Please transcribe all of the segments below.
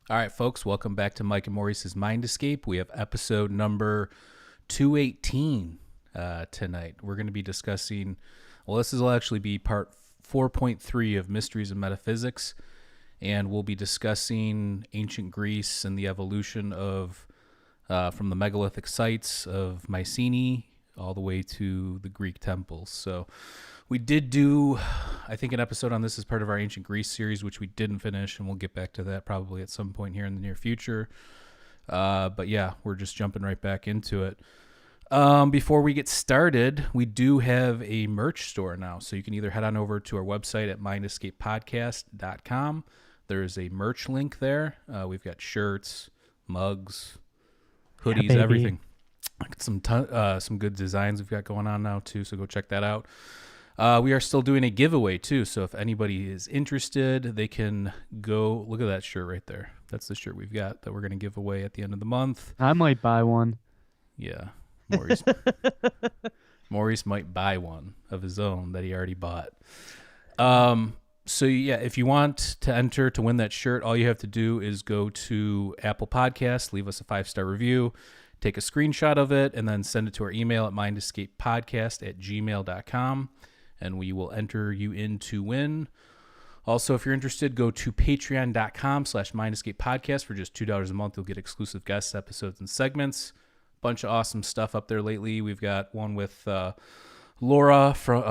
All right, folks, welcome back to Mike and Maurice's Mind Escape. We have episode number 218 tonight. We're going to be discussing, this will actually be part 4.3 of Mysteries and Metaphysics, and we'll be discussing ancient Greece and the evolution of, from the megalithic sites of Mycenae all the way to the Greek temples. So we did do, I think, an episode on this as part of our Ancient Greece series, which we didn't finish, and we'll get back to that probably at some point here in the near future. But yeah, we're just jumping right back into it. Before we get started, we do have a merch store now. So you can either head on over to our website at mindescapepodcast.com. There's a merch link there. We've got shirts, mugs, hoodies, everything. Some good designs we've got going on now, too, so go check that out. We are still doing a giveaway, too, so if anybody is interested, they can go look at that shirt right there. That's the shirt we've got that we're going to give away at the end of the month. I might buy one. Yeah, Maurice might buy one of his own that he already bought. So, yeah, if you want to enter to win that shirt, all you have to do is go to Apple Podcasts, leave us a 5-star review, take a screenshot of it, and then send it to our email at mindescapepodcast@gmail.com. And we will enter you in to win. Also, if you're interested, go to patreon.com/mindescapepodcast. For just $2 a month, you'll get exclusive guest episodes and segments. Bunch of awesome stuff up there lately. We've got one with Laura from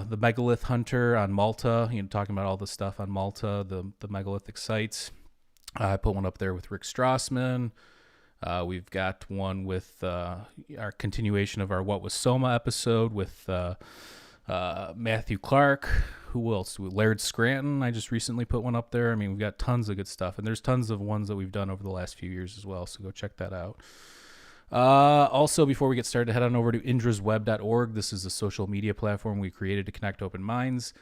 the Megalith Hunter on Malta, talking about all the stuff on Malta, the megalithic sites. I put one up there with Rick Strassman. We've got one with our continuation of our What Was Soma episode with Matthew Clark. Who else? Laird Scranton. I just recently put one up there. I mean, we've got tons of good stuff, and there's tons of ones that we've done over the last few years as well, so go check that out. Also, before we get started, head on over to indrasweb.org. This is a social media platform we created to connect open minds.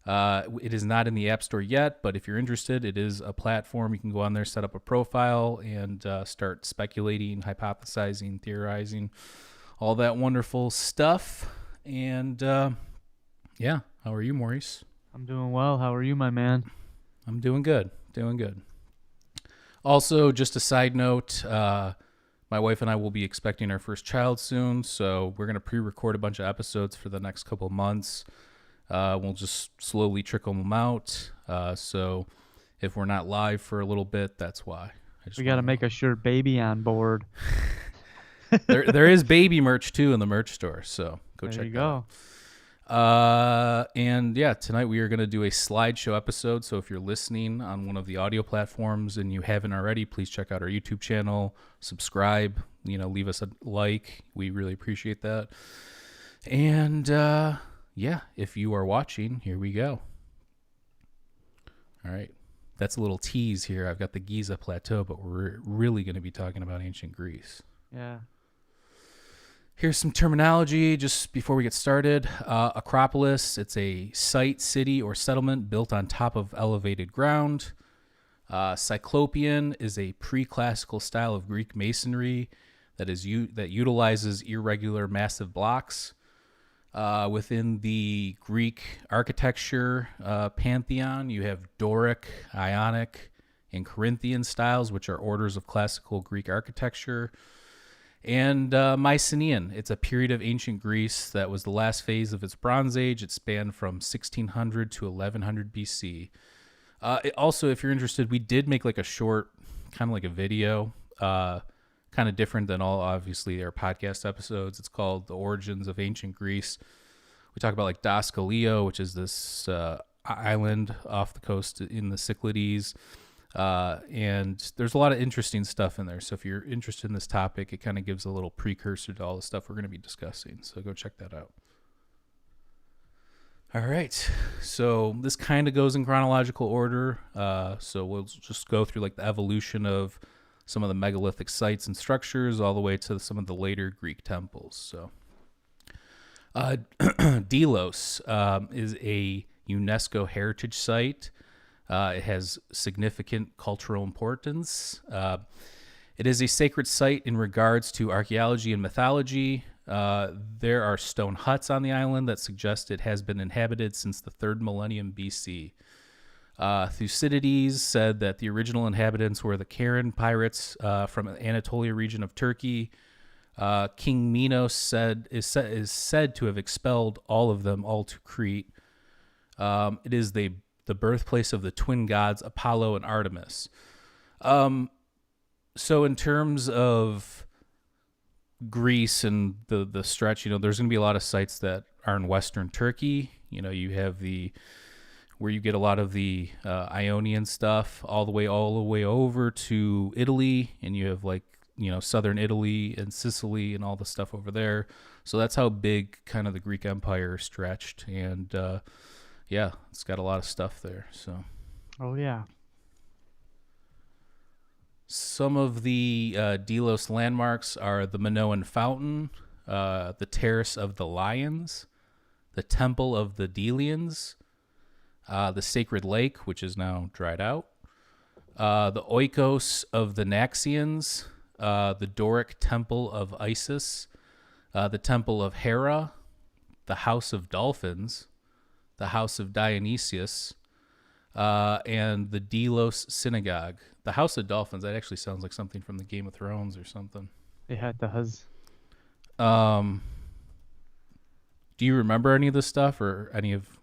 It is not in the App Store yet, but if you're interested, it is a platform. You can go on there, set up a profile, and start speculating, hypothesizing, theorizing, all that wonderful stuff. And yeah, how are you, Maurice? I'm doing well. How are you, my man? I'm doing good. Also, just a side note, my wife and I will be expecting our first child soon, so we're going to pre-record a bunch of episodes for the next couple of months. We'll just slowly trickle them out. So if we're not live for a little bit, that's why. We got to make a sure baby on board. There is baby merch too in the merch store, so go check that out. And yeah, tonight we are going to do a slideshow episode. So if you're listening on one of the audio platforms and you haven't already, please check out our YouTube channel, subscribe, leave us a like. We really appreciate that. And yeah, if you are watching, here we go. All right. That's a little tease here. I've got the Giza Plateau, but we're really going to be talking about ancient Greece. Yeah. Here's some terminology just before we get started. Acropolis, it's a site, city, or settlement built on top of elevated ground. Cyclopean is a pre-classical style of Greek masonry that utilizes irregular massive blocks. Within the Greek architecture pantheon, you have Doric, Ionic, and Corinthian styles, which are orders of classical Greek architecture. And Mycenaean, it's a period of ancient Greece that was the last phase of its Bronze Age. It spanned from 1600 to 1100 BC. Also, if you're interested, we did make like a short, kind of like a video, kind of different than obviously, our podcast episodes. It's called The Origins of Ancient Greece. We talk about like Doskaleo, which is this island off the coast in the Cyclades. And there's a lot of interesting stuff in there. So if you're interested in this topic, it kind of gives a little precursor to all the stuff we're going to be discussing. So go check that out. All right. So this kind of goes in chronological order. So we'll just go through like the evolution of some of the megalithic sites and structures all the way to some of the later Greek temples. So Delos is a UNESCO heritage site. It has significant cultural importance. It is a sacred site in regards to archaeology and mythology. There are stone huts on the island that suggest it has been inhabited since the 3rd millennium BC. Thucydides said that the original inhabitants were the Karen pirates from the Anatolia region of Turkey. King Minos is said to have expelled all of them all to Crete. It is the birthplace of the twin gods Apollo and Artemis. So in terms of Greece and the stretch, there's going to be a lot of sites that are in Western Turkey. You have where you get a lot of the Ionian stuff all the way over to Italy, and you have southern Italy and Sicily and all the stuff over there. So that's how big kind of the Greek Empire stretched, and it's got a lot of stuff there. So, Oh yeah. some of the Delos landmarks are the Minoan Fountain, the Terrace of the Lions, the Temple of the Delians, the Sacred Lake, which is now dried out, the Oikos of the Naxians, the Doric Temple of Isis, the Temple of Hera, the House of Dolphins, the House of Dionysius, and the Delos Synagogue. The House of Dolphins, that actually sounds like something from the Game of Thrones or something. Yeah, it does. Do you remember any of this stuff, or any of,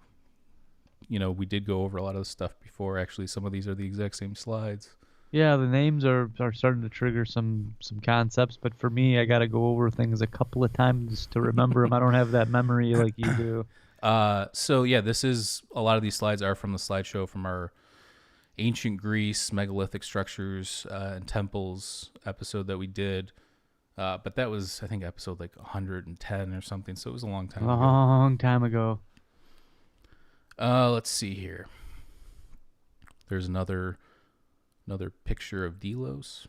we did go over a lot of this stuff before. Actually, some of these are the exact same slides. Yeah, the names are starting to trigger some concepts, but for me, I got to go over things a couple of times to remember them. I don't have that memory like you do. So yeah, a lot of these slides are from the slideshow from our Ancient Greece, Megalithic Structures, and Temples episode that we did. But that was, I think, episode 110 or something, so it was a long time ago. Long time ago. Let's see here. There's another picture of Delos.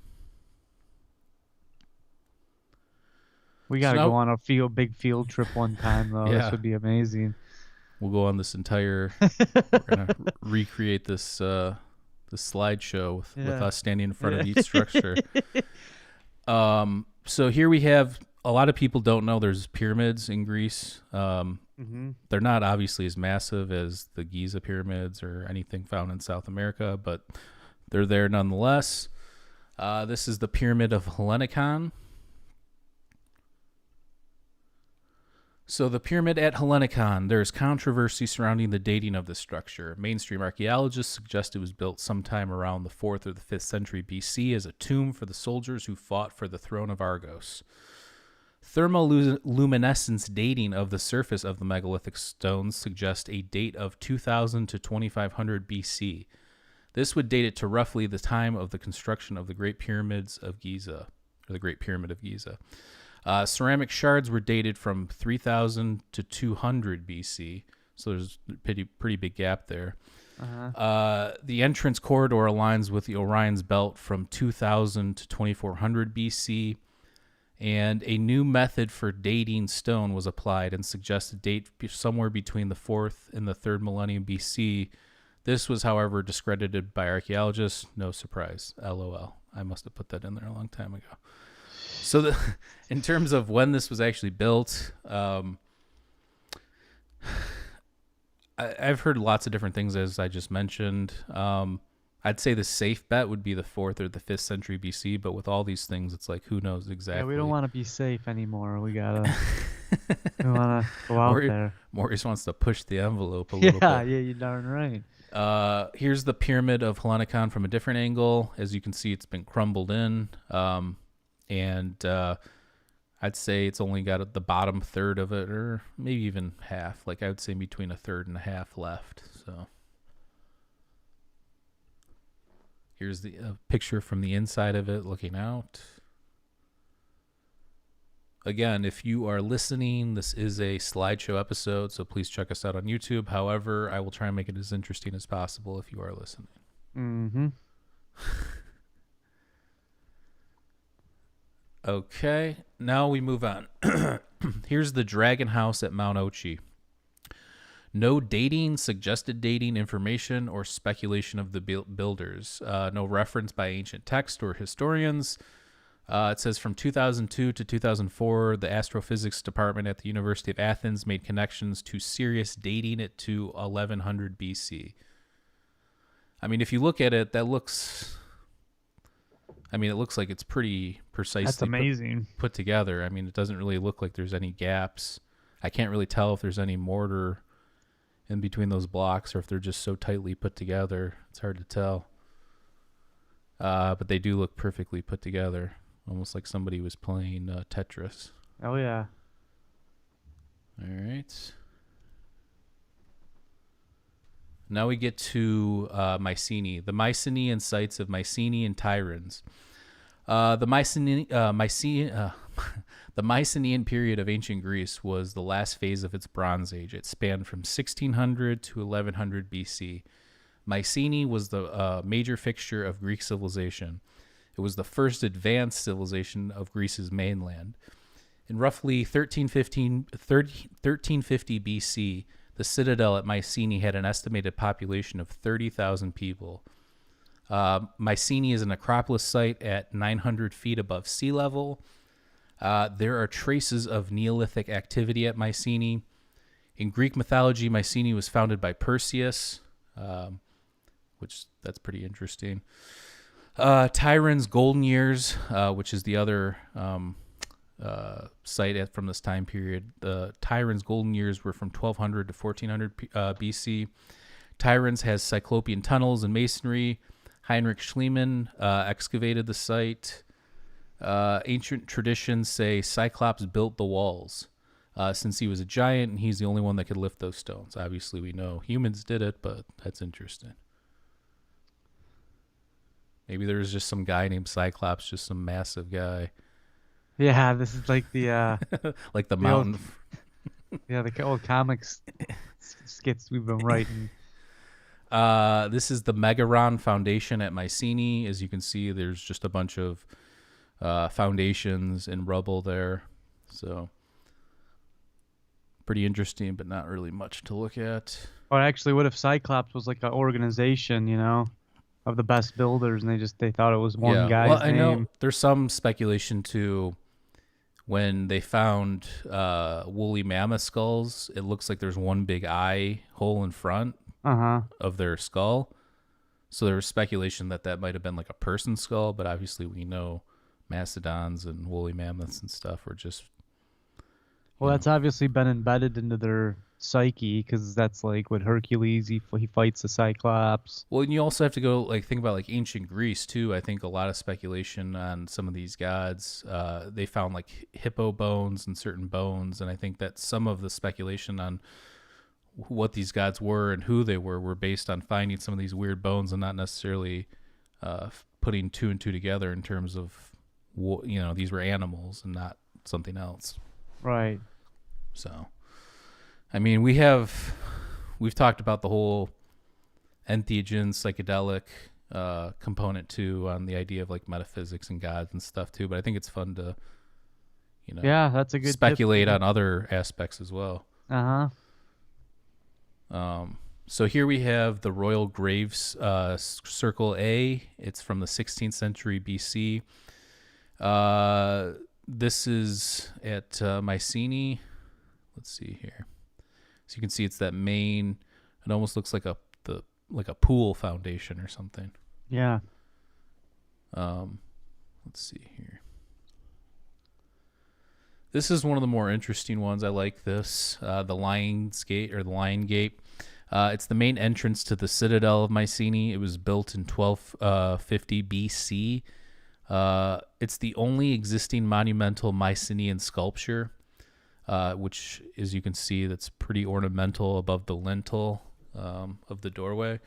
We got to So now- go on a big field trip one time, though. Yeah. This would be amazing. We'll go on this entire. We're gonna recreate this slideshow with us standing in front of each structure. So here we have, a lot of people don't know there's pyramids in Greece. They're not obviously as massive as the Giza pyramids or anything found in South America, but they're there nonetheless. This is the Pyramid of Helonikon. So the pyramid at Helonikon, there is controversy surrounding the dating of the structure. Mainstream archaeologists suggest it was built sometime around the 4th or the 5th century BC as a tomb for the soldiers who fought for the throne of Argos. Thermoluminescence dating of the surface of the megalithic stones suggests a date of 2000 to 2500 BC. This would date it to roughly the time of the construction of the Great Pyramids of Giza, or the Great Pyramid of Giza. Ceramic shards were dated from 3000 to 200 BC, so there's a pretty big gap there. The entrance corridor aligns with the Orion's belt from 2000 to 2400 BC, and a new method for dating stone was applied and suggests a date somewhere between the 4th and the 3rd millennium BC. This was, however, discredited by archaeologists. No surprise. LOL. I must have put that in there a long time ago. So in terms of when this was actually built, I've heard lots of different things, as I just mentioned. I'd say the safe bet would be the 4th or the 5th century BC, but with all these things, it's like, who knows exactly. Yeah, we don't want to be safe anymore. We want to go out there. Maurice wants to push the envelope a little bit. Yeah, you're darn right. Here's the Pyramid of Helonikon from a different angle. As you can see, it's been crumbled in. And I'd say it's only got the bottom third of it, or maybe even half. I would say between a third and a half left. So here's the picture from the inside of it looking out. Again, if you are listening, this is a slideshow episode, so please check us out on YouTube. However, I will try and make it as interesting as possible if you are listening. Mm-hmm. Okay, now we move on. Here's the Dragon House at Mount Oachee. No dating, suggested dating information, or speculation of the builders. No reference by ancient text or historians. It says from 2002 to 2004, the astrophysics department at the University of Athens made connections to Sirius, dating it to 1100 BC. I mean, if you look at it, that looks. I mean, it looks like it's pretty precisely That's amazing. put together. I mean, it doesn't really look like there's any gaps. I can't really tell if there's any mortar in between those blocks or if they're just so tightly put together. It's hard to tell. But they do look perfectly put together, almost like somebody was playing Tetris. Oh, yeah. All right. Now we get to Mycenae, the Mycenaean sites of Mycenae and Tyrons. The Mycenaean period of ancient Greece was the last phase of its Bronze Age. It spanned from 1600 to 1100 BC. Mycenae was the major fixture of Greek civilization. It was the first advanced civilization of Greece's mainland. In roughly 1350 BC, the citadel at Mycenae had an estimated population of 30,000 people. Mycenae is an acropolis site at 900 feet above sea level. There are traces of Neolithic activity at Mycenae. In Greek mythology, Mycenae was founded by Perseus, which that's pretty interesting. Tyron's golden years, which is the other site from this time period. The Tyron's golden years were from 1200 to 1400 BC. Tyron's has Cyclopean tunnels and masonry. Heinrich Schliemann excavated the site. Ancient traditions say Cyclops built the walls since he was a giant and he's the only one that could lift those stones. Obviously, we know humans did it, but that's interesting. Maybe there was just some guy named Cyclops, just some massive guy. Yeah, this is like the like the mountain. The old comics skits we've been writing. This is the Megaron Foundation at Mycenae. As you can see, there's just a bunch of foundations and rubble there. So pretty interesting, but not really much to look at. Or actually, what if Cyclops was like an organization, of the best builders, and they thought it was one guy's well, I name? know there's some speculation too. When they found woolly mammoth skulls, it looks like there's one big eye hole in front of their skull. So there was speculation that might have been like a person's skull, but obviously we know mastodons and woolly mammoths and stuff were just... Well, that's obviously been embedded into their psyche, because that's like what Hercules, he fights the Cyclops. Well, and you also have to go think about ancient Greece too. I think a lot of speculation on some of these gods. They found hippo bones and certain bones, and I think that some of the speculation on what these gods were and who they were based on finding some of these weird bones and not necessarily putting two and two together in terms of these were animals and not something else. Right. So, I mean, we've talked about the whole entheogen psychedelic component too, on the idea of metaphysics and gods and stuff too. But I think it's fun to, that's a good speculate on other aspects as well. So here we have the Royal Graves Circle A. It's from the 16th century BC. This is at Mycenae. Let's see here. So you can see it's that main. It almost looks like a pool foundation or something. Yeah. Let's see here. This is one of the more interesting ones. I like this. The Lion's Gate, or the Lion Gate. It's the main entrance to the Citadel of Mycenae. It was built in 1250 BC. It's the only existing monumental Mycenaean sculpture, which, as you can see, that's pretty ornamental above the lintel of the doorway.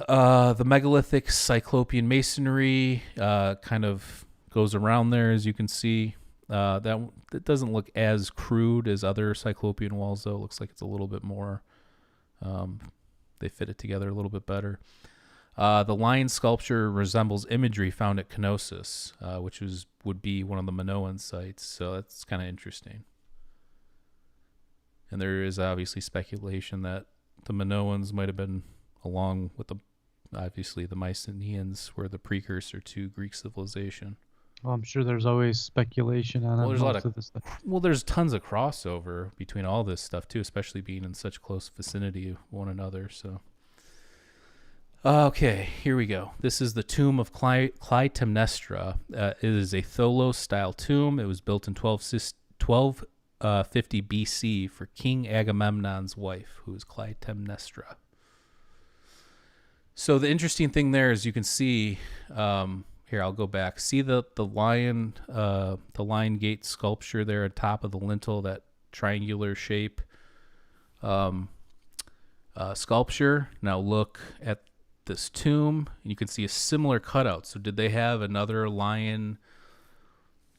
The megalithic Cyclopean masonry kind of goes around there, as you can see. That doesn't look as crude as other Cyclopean walls, though. It looks like it's a little bit more... they fit it together a little bit better. The lion sculpture resembles imagery found at Knossos, which would be one of the Minoan sites. So that's kind of interesting. And there is obviously speculation that the Minoans might have been, along with obviously the Mycenaeans, were the precursor to Greek civilization. Well, I'm sure there's always speculation on there's most of this stuff. Well, there's tons of crossover between all this stuff too, especially being in such close vicinity of one another. So, Okay, here we go. This is the tomb of Clytemnestra. It is a Tholos-style tomb. It was built in 1250 BC for King Agamemnon's wife, who is Clytemnestra. So the interesting thing there is you can see, here I'll go back. See the lion gate sculpture there at top of the lintel, that triangular shape sculpture. Now look at this tomb, and you can see a similar cutout. So did they have another lion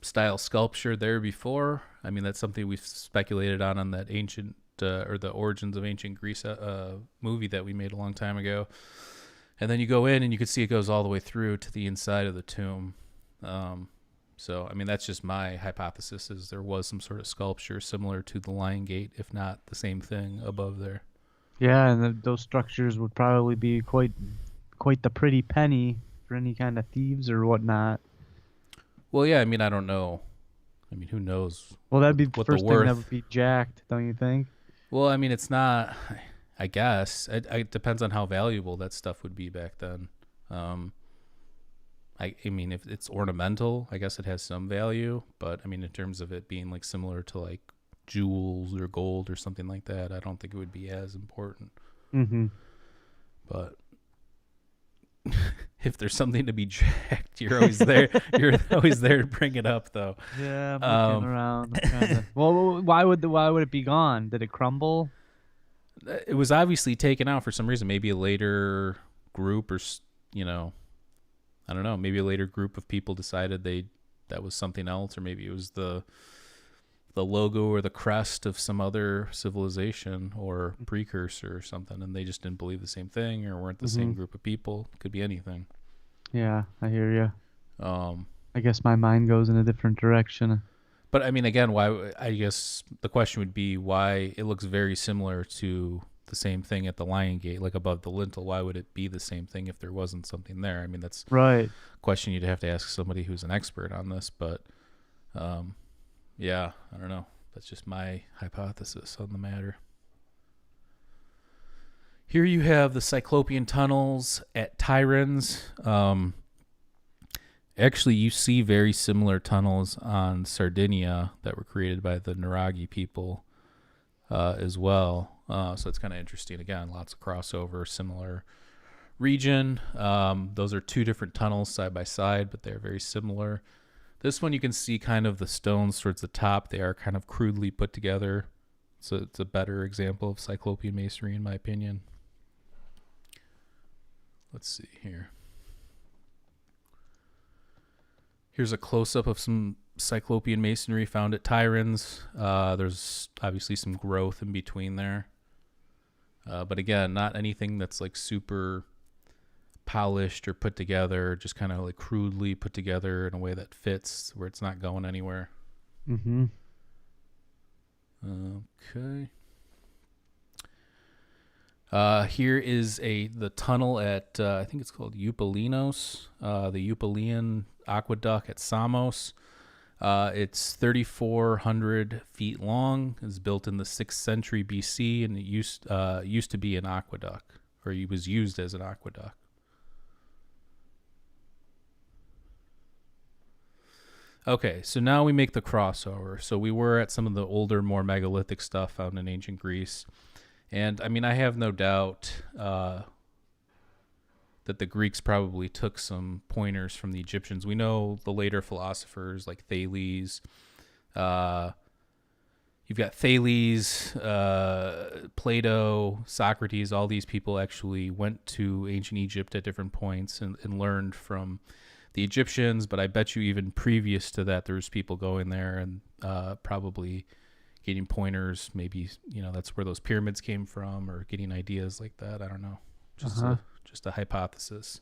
style sculpture there before? I mean, that's something we've speculated on that ancient or the Origins of Ancient Greece movie that we made a long time ago. And then you go in and you can see it goes all the way through to the inside of the tomb. So, I mean, that's just my hypothesis, is there was some sort of sculpture similar to the Lion Gate, if not the same thing, above there. Yeah, and those structures would probably be quite the pretty penny for any kind of thieves or whatnot. Well, yeah, I mean, I don't know. I mean, who knows? Well, that'd be the what first the thing worth. that would be jacked, don't you think? Well, I mean, it's not. I guess it depends on how valuable that stuff would be back then. I mean, if it's ornamental, I guess it has some value. But I mean, in terms of it being like similar to like jewels or gold or something like that, I don't think it would be as important. Mm-hmm. But if there's something to be jacked, you're always there. You're always there to bring it up, though. Yeah, I'm looking around. Well, why would it be gone? Did it crumble? It was obviously taken out for some reason. Maybe a later group, or I don't know. Maybe a later group of people decided that was something else, or maybe it was the logo or the crest of some other civilization or precursor or something, and they just didn't believe the same thing or weren't the same group of people. Could be anything. Yeah, I hear you. I guess my mind goes in a different direction. But I mean, again, why? I guess the question would be why it looks very similar to the same thing at the Lion Gate, like above the lintel. Why would it be the same thing if there wasn't something there? I mean, that's right. A question you'd have to ask somebody who's an expert on this. But yeah, I don't know. That's just my hypothesis on the matter. Here you have the Cyclopean Tunnels at Tyron's. Actually, you see very similar tunnels on Sardinia that were created by the Nuraghi people as well. So it's kind of interesting. Again, lots of crossover, similar region. Those are two different tunnels side by side, but they're very similar. This one you can see kind of the stones towards the top. They are kind of crudely put together. So it's a better example of Cyclopean masonry, in my opinion. Let's see here. Here's a close-up of some Cyclopean masonry found at Tyron's. There's obviously some growth in between there. But again, not anything that's like super polished or put together, just kind of like crudely put together in a way that fits, where it's not going anywhere. Mm-hmm. Okay. Here is the tunnel at, I think it's called Eupalinos, the Eupalian aqueduct at Samos. It's 3,400 feet long. It was built in the 6th century BC, and it used to be an aqueduct, or it was used as an aqueduct. Okay, so now we make the crossover. So we were at some of the older, more megalithic stuff found in ancient Greece. And, I mean, I have no doubt that the Greeks probably took some pointers from the Egyptians. We know the later philosophers like Thales. You've got Thales, Plato, Socrates. All these people actually went to ancient Egypt at different points and learned from the Egyptians. But I bet you even previous to that, there was people going there and probably getting pointers. Maybe, that's where those pyramids came from, or getting ideas like that. I don't know. Just a hypothesis.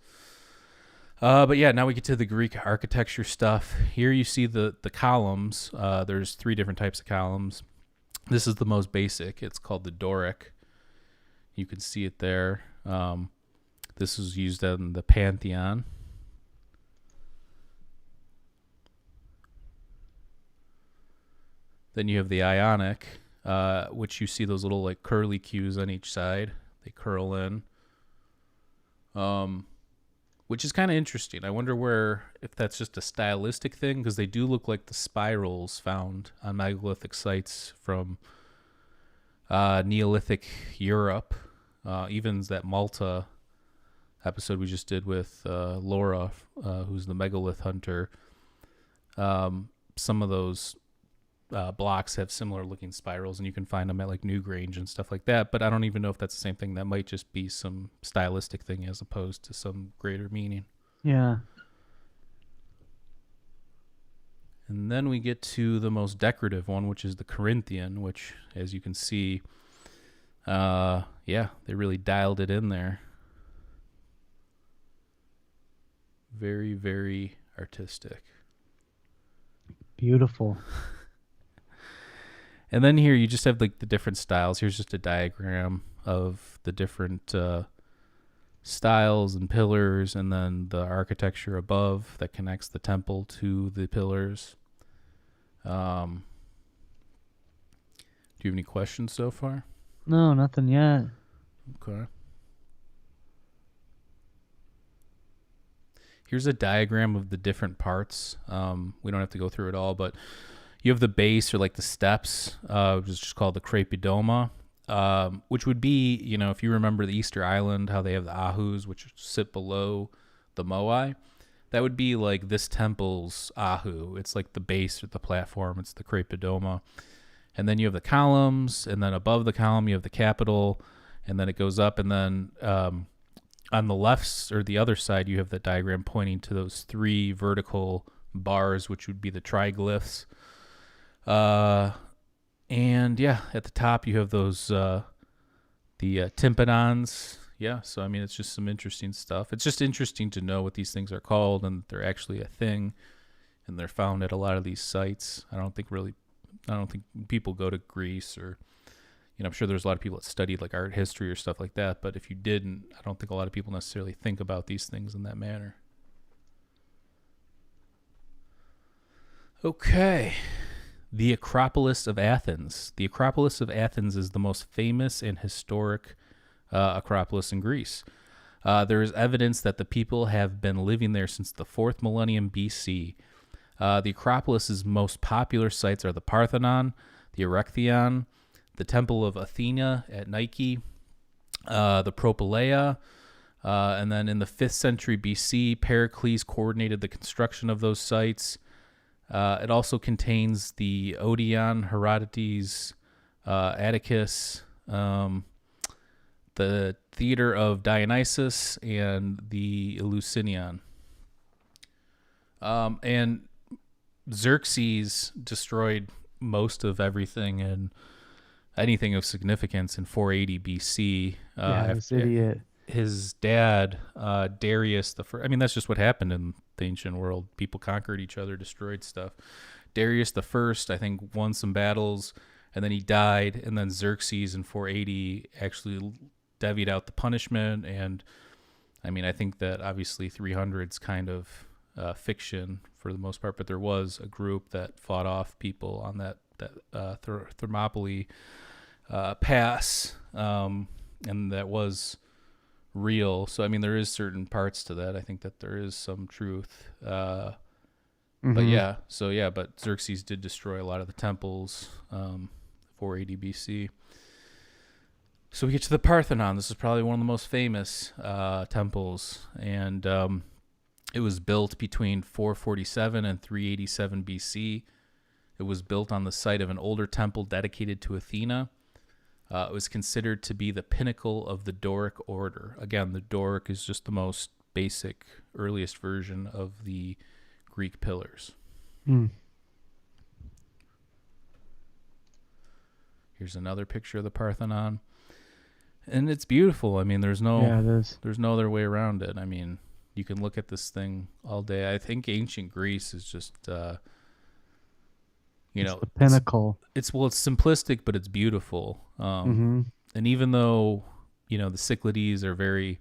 But yeah, now we get to the Greek architecture stuff. Here you see the columns. There's 3 different types of columns. This is the most basic. It's called the Doric. You can see it there. This was used in the Pantheon. Then you have the Ionic, which you see those little like curly cues on each side. They curl in. which is kind of interesting. I wonder if that's just a stylistic thing, because they do look like the spirals found on megalithic sites from Neolithic Europe. Even that Malta episode we just did with Laura, who's the megalith hunter. Some of those blocks have similar looking spirals, and you can find them at like Newgrange and stuff like that. But I don't even know if that's the same thing. That might just be some stylistic thing as opposed to some greater meaning. Yeah. And then we get to the most decorative one, which is the Corinthian, which, as you can see, they really dialed it in there. Very, very artistic. Beautiful. And then here you just have like the different styles. Here's just a diagram of the different styles and pillars, and then the architecture above that connects the temple to the pillars. Do you have any questions so far? No, nothing yet. Okay. Here's a diagram of the different parts. We don't have to go through it all, but you have the base, or like the steps, which is just called the Crepidoma, which would be, if you remember the Easter Island, how they have the Ahus, which sit below the Moai. That would be like this temple's Ahu. It's like the base or the platform. It's the Crepidoma. And then you have the columns, and then above the column you have the Capitol, and then it goes up, and then on the left or the other side you have the diagram pointing to those three vertical bars, which would be the triglyphs. And at the top you have those the tympanons. So I mean, it's just some interesting stuff. It's just interesting to know what these things are called, and they're actually a thing, and they're found at a lot of these sites. I don't think people go to Greece, or I'm sure there's a lot of people that studied like art history or stuff like that, but if you didn't, I don't think a lot of people necessarily think about these things in that manner. Okay. The Acropolis of Athens. The Acropolis of Athens is the most famous and historic Acropolis in Greece. There is evidence that the people have been living there since the 4th millennium BC. The Acropolis's most popular sites are the Parthenon, the Erechtheion, the Temple of Athena at Nike, the Propylaea, and then in the 5th century BC, Pericles coordinated the construction of those sites. It also contains the Odeon, Herodotus, Atticus, the Theater of Dionysus, and the Lucinian. And Xerxes destroyed most of everything and anything of significance in 480 BC. This idiot. His dad, Darius the First. I mean, that's just what happened in the ancient world. People conquered each other, destroyed stuff. Darius the First, I think, won some battles, and then he died. And then Xerxes in 480 actually devied out the punishment. And I mean, I think that obviously 300's kind of fiction for the most part, but there was a group that fought off people on that Thermopylae pass, and that was real. So I mean, there is certain parts to that. I think that there is some truth. But Xerxes did destroy a lot of the temples, 480 BC. So we get to the Parthenon. This is probably one of the most famous temples, and it was built between 447 and 387 BC. It was built on the site of an older temple dedicated to Athena. It was considered to be the pinnacle of the Doric order. Again, the Doric is just the most basic, earliest version of the Greek pillars. Here's another picture of the Parthenon. And it's beautiful. I mean, there's no other way around it. I mean, you can look at this thing all day. I think ancient Greece is just, it's the pinnacle. It's simplistic, but it's beautiful. And even though, the Cyclades are very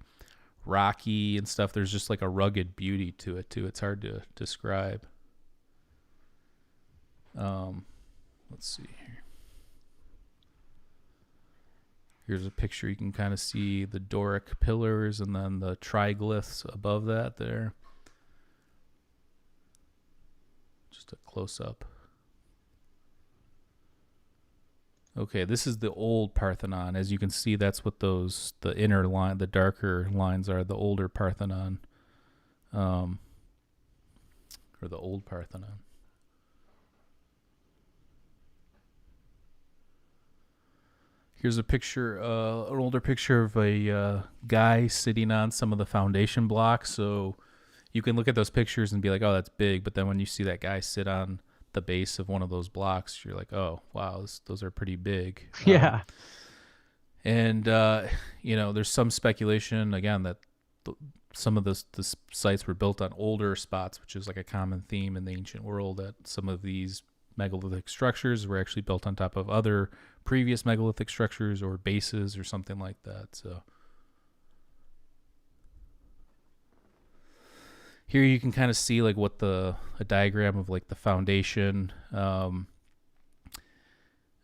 rocky and stuff, there's just like a rugged beauty to it too. It's hard to describe. Let's see here. Here's a picture. You can kind of see the Doric pillars and then the triglyphs above that there. Just a close-up. Okay, this is the old Parthenon. As you can see, that's what the inner line, the darker lines are, the older Parthenon. Or the old Parthenon. Here's a picture, an older picture of a guy sitting on some of the foundation blocks. So you can look at those pictures and be like, oh, that's big. But then when you see that guy sit on the base of one of those blocks, you're like, oh, wow, those are pretty big. Yeah. There's some speculation, again, that some of the sites were built on older spots, which is like a common theme in the ancient world, that some of these megalithic structures were actually built on top of other previous megalithic structures or bases or something like that. So here you can kind of see like what a diagram of like the foundation and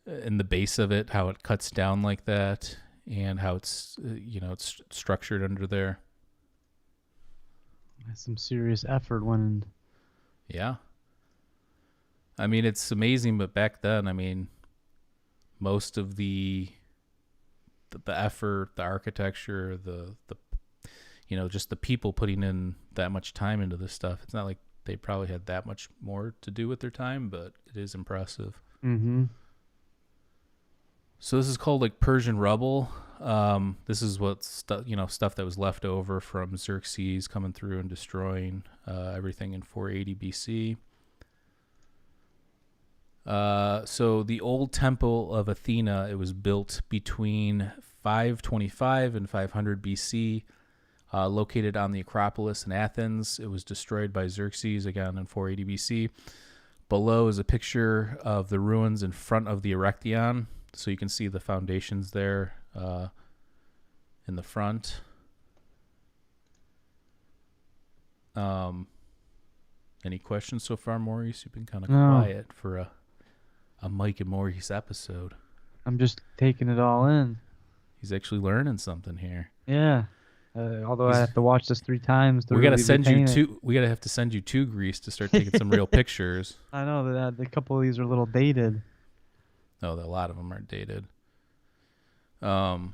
the base of it, how it cuts down like that, and how it's it's structured under there. That's some serious effort when. Yeah. I mean, it's amazing, but back then, I mean, most of the effort, the architecture, the just the people putting in that much time into this stuff. It's not like they probably had that much more to do with their time, but it is impressive. Mm-hmm. So this is called like Persian Rubble. This is what stuff that was left over from Xerxes coming through and destroying everything in 480 BC. So the Old Temple of Athena, it was built between 525 and 500 BC, located on the Acropolis in Athens. It was destroyed by Xerxes again in 480 BC. Below is a picture of the ruins in front of the Erechtheion. So you can see the foundations there in the front. Any questions so far, Maurice? You've been kind of quiet for a Mike and Maurice episode. I'm just taking it all in. He's actually learning something here. Yeah. Although I have to watch this 3 times. We gotta send you to. We gotta have to send you to Greece to start taking some real pictures. I know that a couple of these are a little dated. No, a lot of them are dated. So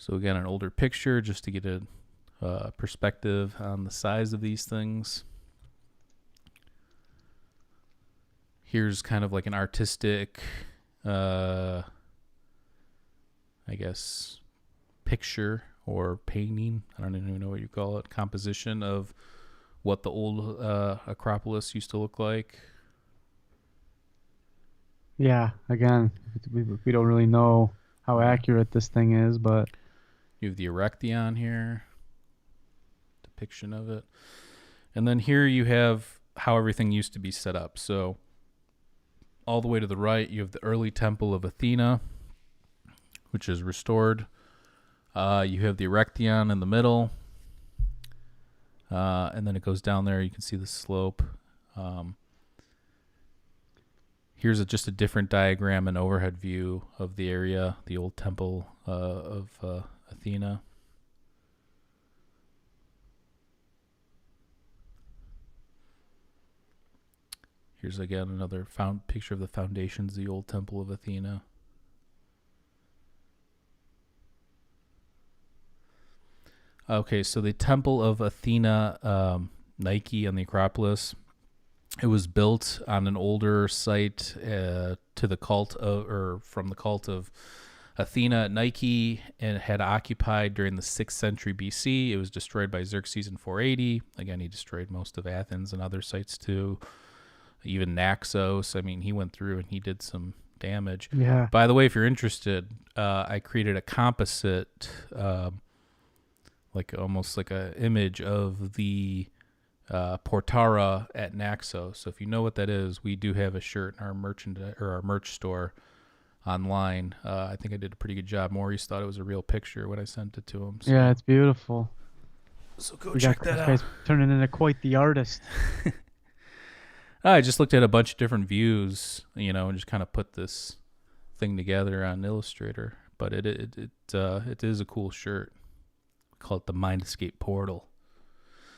again, an older picture just to get a perspective on the size of these things. Here's kind of like an artistic, I guess, picture or painting. I don't even know what you call it. Composition of what the old Acropolis used to look like. Yeah, again, we don't really know how accurate this thing is, but... You have the Erechtheion here. Depiction of it. And then here you have how everything used to be set up. So all the way to the right, you have the early Temple of Athena, which is restored. You have the Erechtheion in the middle. And then it goes down there. You can see the slope. Here's just a different diagram and overhead view of the area, the old Temple of Athena. Here's again another picture of the foundations of the old Temple of Athena. Okay, so the Temple of Athena, Nike on the Acropolis, it was built on an older site from the cult of Athena at Nike, and it had occupied during the 6th century BC. It was destroyed by Xerxes in 480. Again, he destroyed most of Athens and other sites too. Even Naxos. I mean, he went through and he did some damage. Yeah. By the way, if you're interested, I created a composite, almost like a image of the Portara at Naxos. So if you know what that is, we do have a shirt in our merch store online. I think I did a pretty good job. Maurice thought it was a real picture when I sent it to him. So. Yeah, it's beautiful. So go check that out. This guy's turning into quite the artist. I just looked at a bunch of different views, and just kind of put this thing together on Illustrator, but it is a cool shirt. We call it the Mind Escape Portal.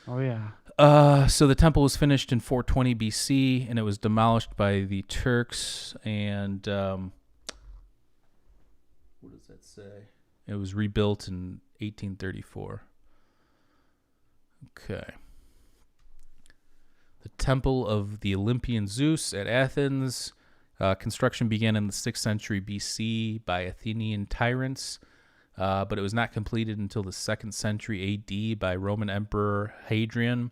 Oh yeah. So the temple was finished in 420 BC, and it was demolished by the Turks. And what does that say? It was rebuilt in 1834. Okay. The Temple of the Olympian Zeus at Athens. Construction began in the 6th century BC by Athenian tyrants, but it was not completed until the 2nd century AD by Roman Emperor Hadrian,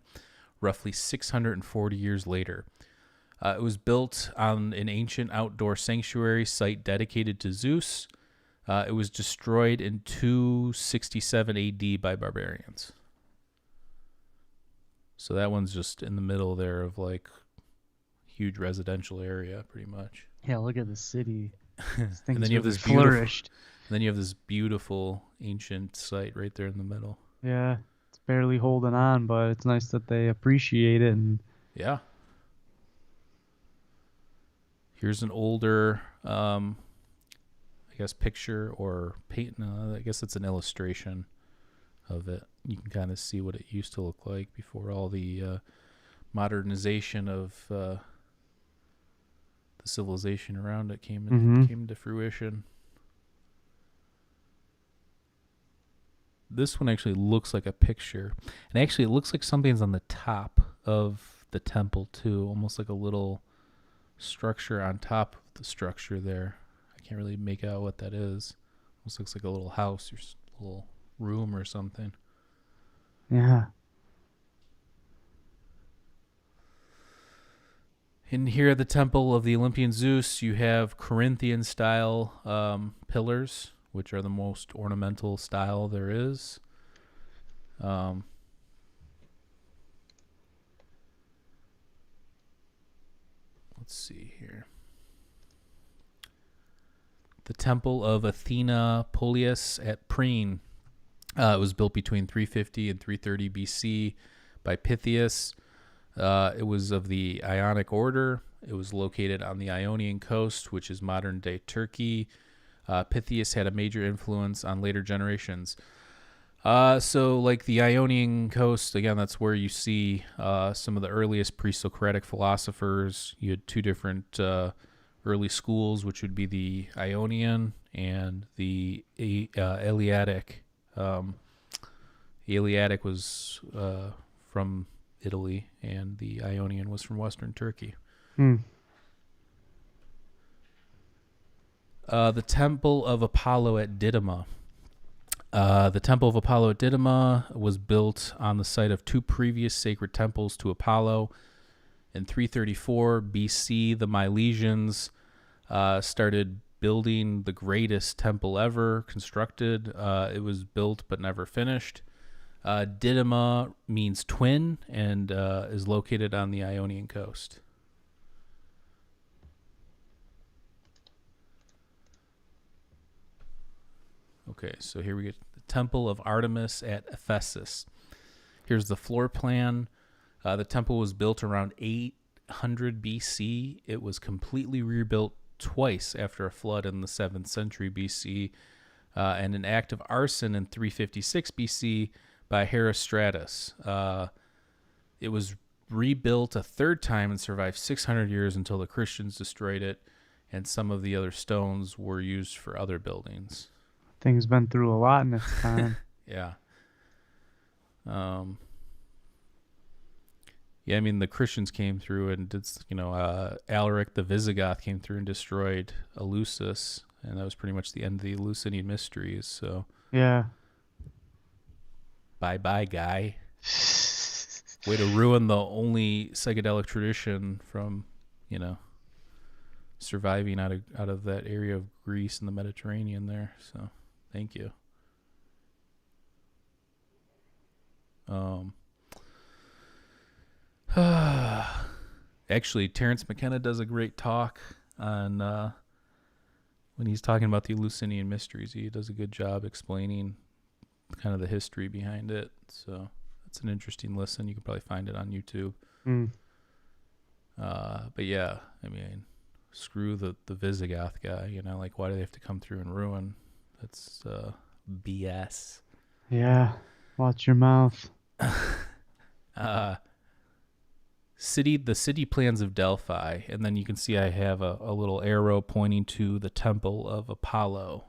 roughly 640 years later. It was built on an ancient outdoor sanctuary site dedicated to Zeus. It was destroyed in 267 AD by barbarians. So that one's just in the middle there of like huge residential area, pretty much. Yeah, look at the city. And then you have this flourished. And then you have this beautiful ancient site right there in the middle. Yeah, it's barely holding on, but it's nice that they appreciate it. And yeah. Here's an older, I guess, picture or paint. No, I guess it's an illustration of it. You can kind of see what it used to look like before all the modernization of the civilization around it came into fruition. This one actually looks like a picture, and actually it looks like something's on the top of the temple too, almost like a little structure on top of the structure there. I can't really make out what that is. Almost looks like a little house or a little room or something. Yeah. In here at the Temple of the Olympian Zeus, you have Corinthian-style pillars, which are the most ornamental style there is. Let's see here. The Temple of Athena Polius at Priene. It was built between 350 and 330 BC by Pythias. It was of the Ionic order. It was located on the Ionian coast, which is modern-day Turkey. Pythias had a major influence on later generations. So like the Ionian coast, again, that's where you see some of the earliest pre-Socratic philosophers. You had two different early schools, which would be the Ionian and the Eleatic. The Eleatic was from Italy, and the Ionian was from Western Turkey. The Temple of Apollo at Didyma. The Temple of Apollo at Didyma was built on the site of two previous sacred temples to Apollo. In 334 BC, the Milesians started building the greatest temple ever constructed. It was built but never finished. Didyma means twin and is located on the Ionian coast. Okay, so here we get the Temple of Artemis at Ephesus. Here's the floor plan. The temple was built around 800 BC. It was completely rebuilt twice after a flood in the 7th century BC and an act of arson in 356 BC by Herostratus. It was rebuilt a third time and survived 600 years until the Christians destroyed it, and some of the other stones were used for other buildings. Thing's been through a lot in its time. Yeah. Yeah, I mean, the Christians came through and did, Alaric the Visigoth came through and destroyed Eleusis, and that was pretty much the end of the Lucinian Mysteries, so. Yeah. Bye-bye, guy. Way to ruin the only psychedelic tradition from, surviving out of that area of Greece and the Mediterranean there, so. Thank you. Actually, Terence McKenna does a great talk on when he's talking about the Lucinian Mysteries. He does a good job explaining kind of the history behind it. So it's an interesting listen. You can probably find it on YouTube. But yeah, I mean, screw the Visigoth guy. You know, like, why do they have to come through and ruin? That's BS. Yeah. Watch your mouth. The city plans of Delphi, and then you can see I have a little arrow pointing to the Temple of Apollo.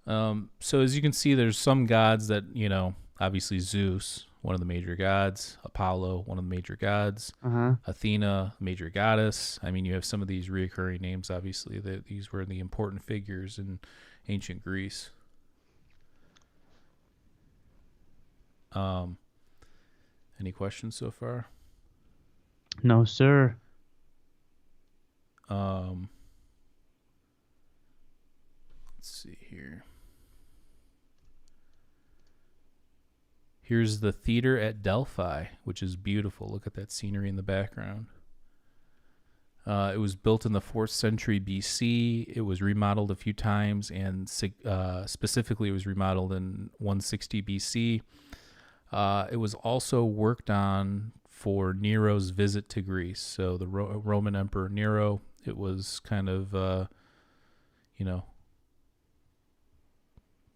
So as you can see, there's some gods that, you know, obviously Zeus, one of the major gods, Apollo, one of the major gods, Athena, major goddess. I mean, you have some of these reoccurring names, obviously, that these were the important figures in ancient Greece. Any questions so far? No, sir. Let's see here. Here's the theater at Delphi, which is beautiful. Look at that scenery in the background. It was built in the 4th century BC. It was remodeled a few times, and specifically it was remodeled in 160 BC. It was also worked on for Nero's visit to Greece. So the Roman Emperor Nero, it was kind of,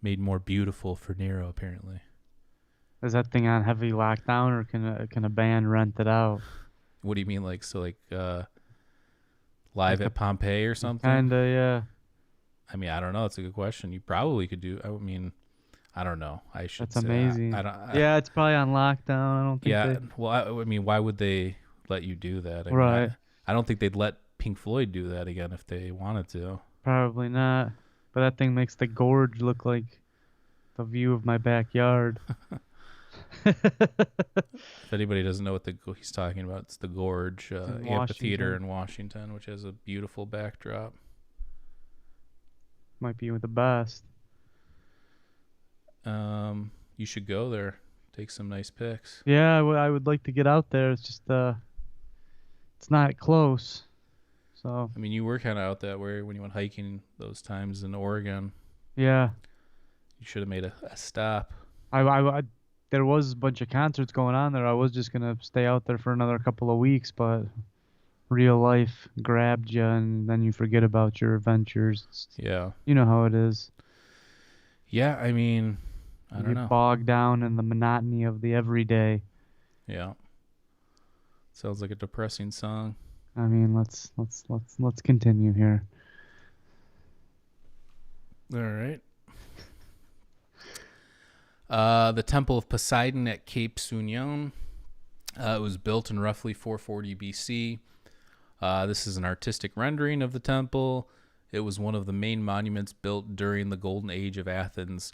made more beautiful for Nero, apparently. Is that thing on heavy lockdown, or can a band rent it out? What do you mean, like live at Pompeii or something? Kinda, yeah. I mean, I don't know. That's a good question. You probably could do. I mean, I don't know. I should. That's say. amazing. Yeah, it's probably on lockdown. I don't think. Yeah. Well, I mean, why would they let you do that? I Right. mean, I don't think they'd let Pink Floyd do that again if they wanted to. Probably not. But that thing makes the gorge look like the view of my backyard. If anybody doesn't know what he's talking about, it's the Gorge Amphitheater in Washington, which has a beautiful backdrop. Might be the best. You should go there. Take some nice pics. Yeah, I would like to get out there. It's just it's not close. So. I mean, you were kind of out that way when you went hiking those times in Oregon. Yeah. You should have made a stop. There was a bunch of concerts going on there. I was just going to stay out there for another couple of weeks, but real life grabbed you, and then you forget about your adventures. Yeah. You know how it is. Yeah, I mean, I don't know. You bogged down in the monotony of the everyday. Yeah. Sounds like a depressing song. I mean, let's continue here. All right. The Temple of Poseidon at Cape Tsunion. It was built in roughly 440 BC. This is an artistic rendering of the temple. It was one of the main monuments built during the Golden Age of Athens.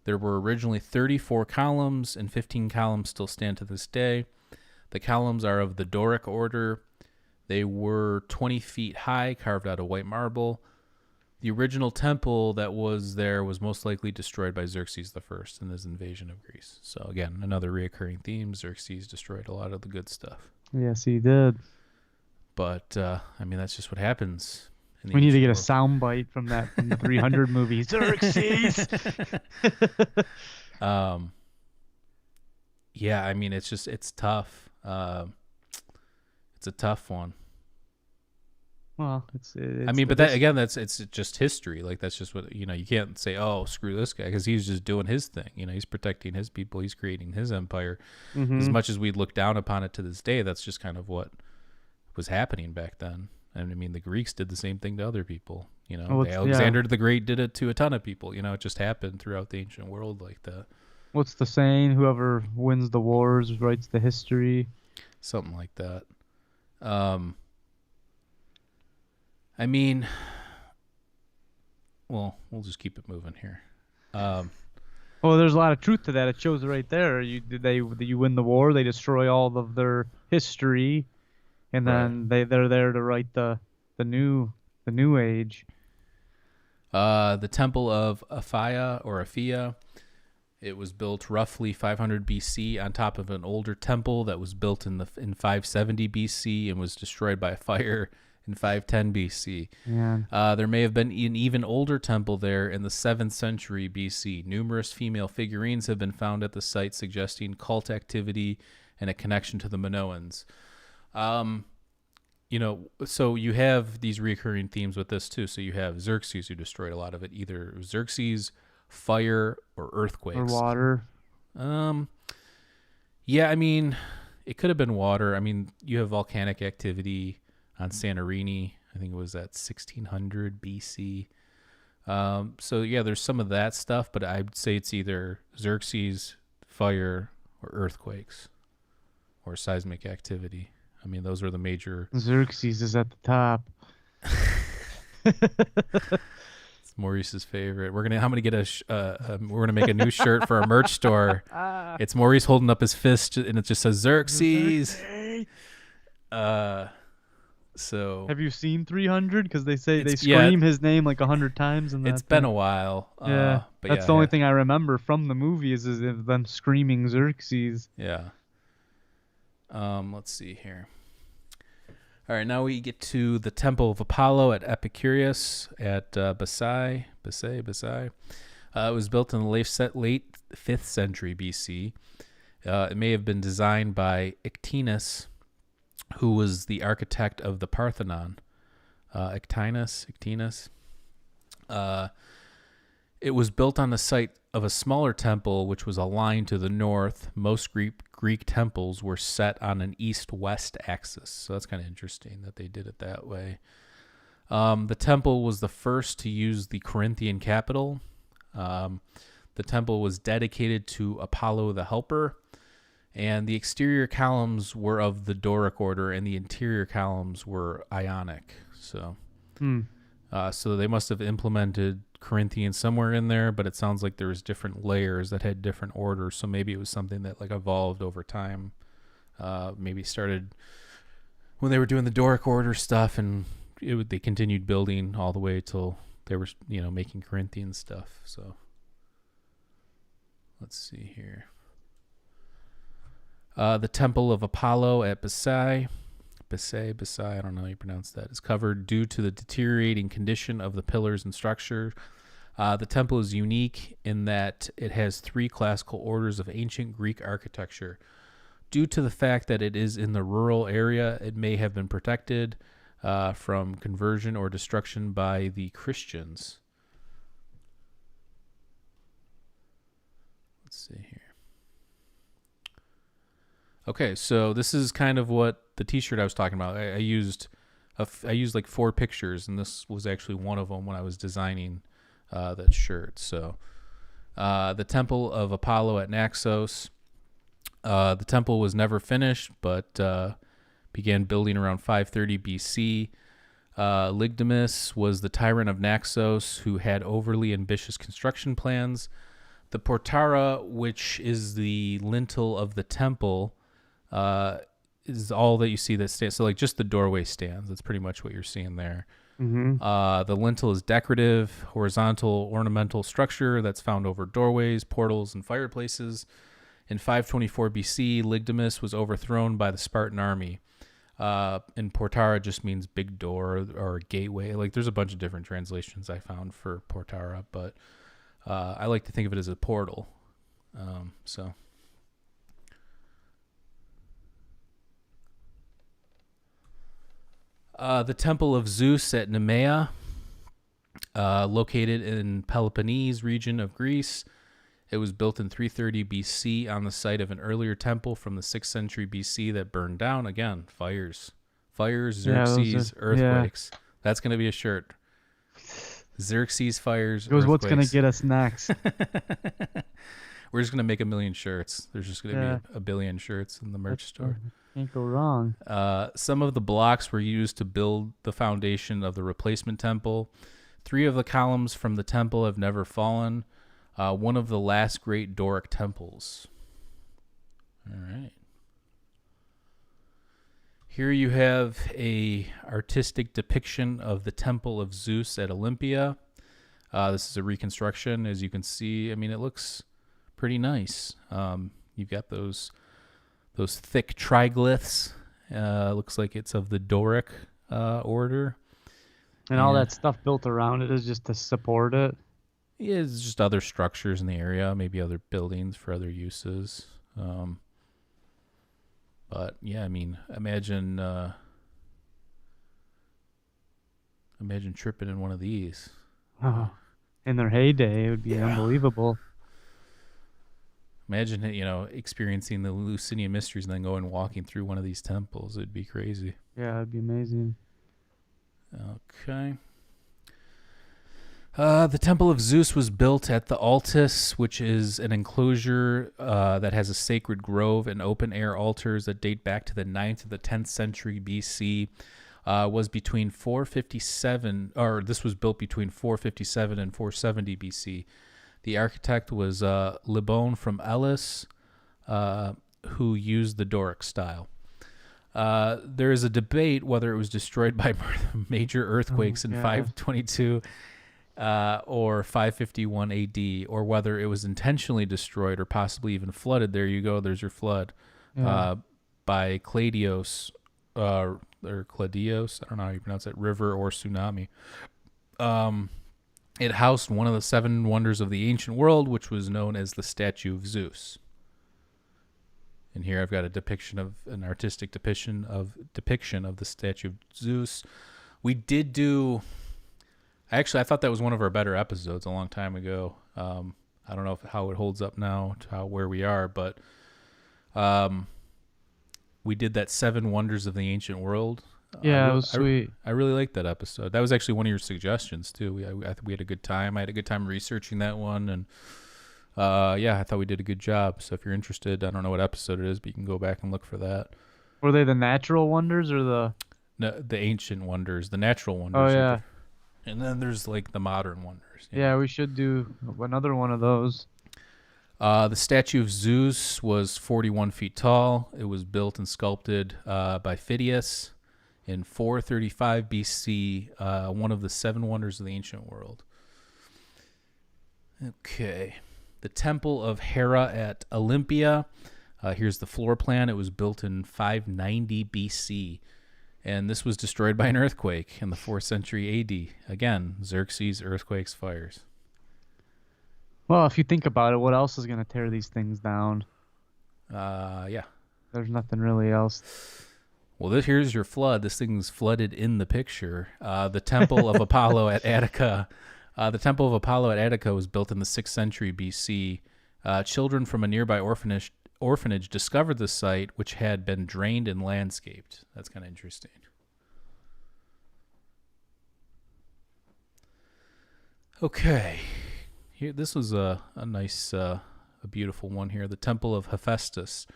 There were originally 34 columns, and 15 columns still stand to this day. The columns are of the Doric order. They were 20 feet high, carved out of white marble. The original temple that was there was most likely destroyed by Xerxes I in his invasion of Greece. So again, another reoccurring theme. Xerxes destroyed a lot of the good stuff. Yes, he did. But, I mean, that's just what happens. We need to get a soundbite from the 300 movie. Xerxes! Yeah, I mean, it's tough. It's a tough one. Well, it's I mean, but that again, it's just history. Like, that's just what, you know, you can't say, oh, screw this guy, because he's just doing his thing. You know, he's protecting his people. He's creating his empire. Mm-hmm. As much as we look down upon it to this day, that's just kind of what was happening back then. And I mean, the Greeks did the same thing to other people. You know, Well, Alexander the Great did it to a ton of people. You know, it just happened throughout the ancient world like that. What's the saying? Whoever wins the wars writes the history. Something like that. I mean, well, we'll just keep it moving here. Well, there's a lot of truth to that. It shows right there. You win the war, they destroy all of their history, and then they're there to write the new age. The Temple of Afaya or Afia. It was built roughly 500 BC on top of an older temple that was built in 570 BC and was destroyed by a fire in 510 BC. Yeah. There may have been an even older temple there in the 7th century BC. Numerous female figurines have been found at the site, suggesting cult activity and a connection to the Minoans. so you have these recurring themes with this too. So you have Xerxes, who destroyed a lot of it, either Xerxes, fire, or earthquakes. Or water. Yeah, I mean, it could have been water. I mean, you have volcanic activity on Santorini. I think it was at 1600 BC. So yeah, there's some of that stuff, but I'd say it's either Xerxes, fire, or earthquakes, or seismic activity. I mean, those were the major. Xerxes is at the top. It's Maurice's favorite. I'm gonna get we're gonna make a new shirt for our merch store. It's Maurice holding up his fist, and it just says Xerxes. So have you seen 300? Because they scream his name like 100 times. And it's been a while. Yeah, but that's the only thing I remember from the movie is them screaming Xerxes. Yeah. Let's see here. All right, now we get to the Temple of Apollo at Epicurus at Basai. It was built in the late 5th century BC. It may have been designed by Ictinus, who was the architect of the Parthenon. Ictinus. It was built on the site of a smaller temple, which was aligned to the north. Most Greek temples were set on an east-west axis, so that's kind of interesting that they did it that way. The temple was the first to use the Corinthian capital. The temple was dedicated to Apollo the Helper, and the exterior columns were of the Doric order, and the interior columns were Ionic. So they must have implemented Corinthian somewhere in there, but it sounds like there was different layers that had different orders. So maybe it was something that like evolved over time. Maybe started when they were doing the Doric order stuff, and they continued building all the way till they were making Corinthian stuff. So let's see here. The Temple of Apollo at Basai, I don't know how you pronounce that, is covered due to the deteriorating condition of the pillars and structure. The temple is unique in that it has 3 classical orders of ancient Greek architecture. Due to the fact that it is in the rural area, it may have been protected from conversion or destruction by the Christians. Let's see here. Okay, so this is kind of what the T-shirt I was talking about. I used like 4 pictures, and this was actually one of them when I was designing that shirt. So the Temple of Apollo at Naxos. The temple was never finished, but began building around 530 BC. Ligdamus was the tyrant of Naxos who had overly ambitious construction plans. The portara, which is the lintel of the temple, is all that you see that stands. So like just the doorway stands. That's pretty much what you're seeing there. Mm-hmm. The lintel is decorative, horizontal, ornamental structure that's found over doorways, portals, and fireplaces. In 524 BC, Ligdamus was overthrown by the Spartan army. And portara just means big door or gateway. Like there's a bunch of different translations I found for portara, but I like to think of it as a portal. The Temple of Zeus at Nemea, located in Peloponnese region of Greece. It was built in 330 BC on the site of an earlier temple from the 6th century BC that burned down. Again, fires, Xerxes, earthquakes. Yeah. That's going to be a shirt. Xerxes, fires, earthquakes. What's going to get us next? We're just going to make a million shirts. There's just going to be a billion shirts in the merch store. Can't go wrong. Some of the blocks were used to build the foundation of the replacement temple. 3 of the columns from the temple have never fallen. One of the last great Doric temples. All right. Here you have a artistic depiction of the Temple of Zeus at Olympia. This is a reconstruction, as you can see. I mean, it looks pretty nice. You've got those thick triglyphs. Looks like it's of the Doric order. And all that stuff built around it is just to support it. Yeah, it's just other structures in the area, maybe other buildings for other uses. But yeah, I mean, imagine Imagine tripping in one of these. Oh, in their heyday, it would be unbelievable. Imagine, experiencing the Lucinian Mysteries and then going walking through one of these temples. It'd be crazy. Yeah, it'd be amazing. Okay. The Temple of Zeus was built at the Altis, which is an enclosure that has a sacred grove and open-air altars that date back to the 9th to the 10th century BC. Was between 457, or this was built between 457 and 470 BC. The architect was Libon from Elis, who used the Doric style. There is a debate whether it was destroyed by major earthquakes in 522 or 551 AD, or whether it was intentionally destroyed or possibly even flooded. There you go. There's your flood by Claudius, or Claudius. I don't know how you pronounce it. River or tsunami. It housed one of the 7 wonders of the ancient world, which was known as the Statue of Zeus. And here I've got an artistic depiction of the Statue of Zeus. We did do. Actually, I thought that was one of our better episodes a long time ago. I don't know how it holds up now to where we are, but we did that 7 wonders of the ancient world. Yeah, it was sweet. I really liked that episode. That was actually one of your suggestions too. We had a good time. I had a good time researching that one, and I thought we did a good job. So if you're interested, I don't know what episode it is, but you can go back and look for that. Were they the natural wonders or the ancient wonders, the natural wonders? Oh yeah. And then there's like the modern wonders. Yeah, we should do another one of those. The statue of Zeus was 41 feet tall. It was built and sculpted by Phidias in 435 BC, one of the 7 wonders of the ancient world. Okay. The Temple of Hera at Olympia. Here's the floor plan. It was built in 590 BC. And this was destroyed by an earthquake in the 4th century AD. Again, Xerxes, earthquakes, fires. Well, if you think about it, what else is going to tear these things down? Yeah. There's nothing really else. Well, here's your flood. This thing's flooded in the picture. The Temple of Apollo at Attica. The Temple of Apollo at Attica was built in the 6th century BC. Children from a nearby orphanage discovered the site, which had been drained and landscaped. That's kind of interesting. Okay. Here, this was a nice, a beautiful one here. The Temple of Hephaestus.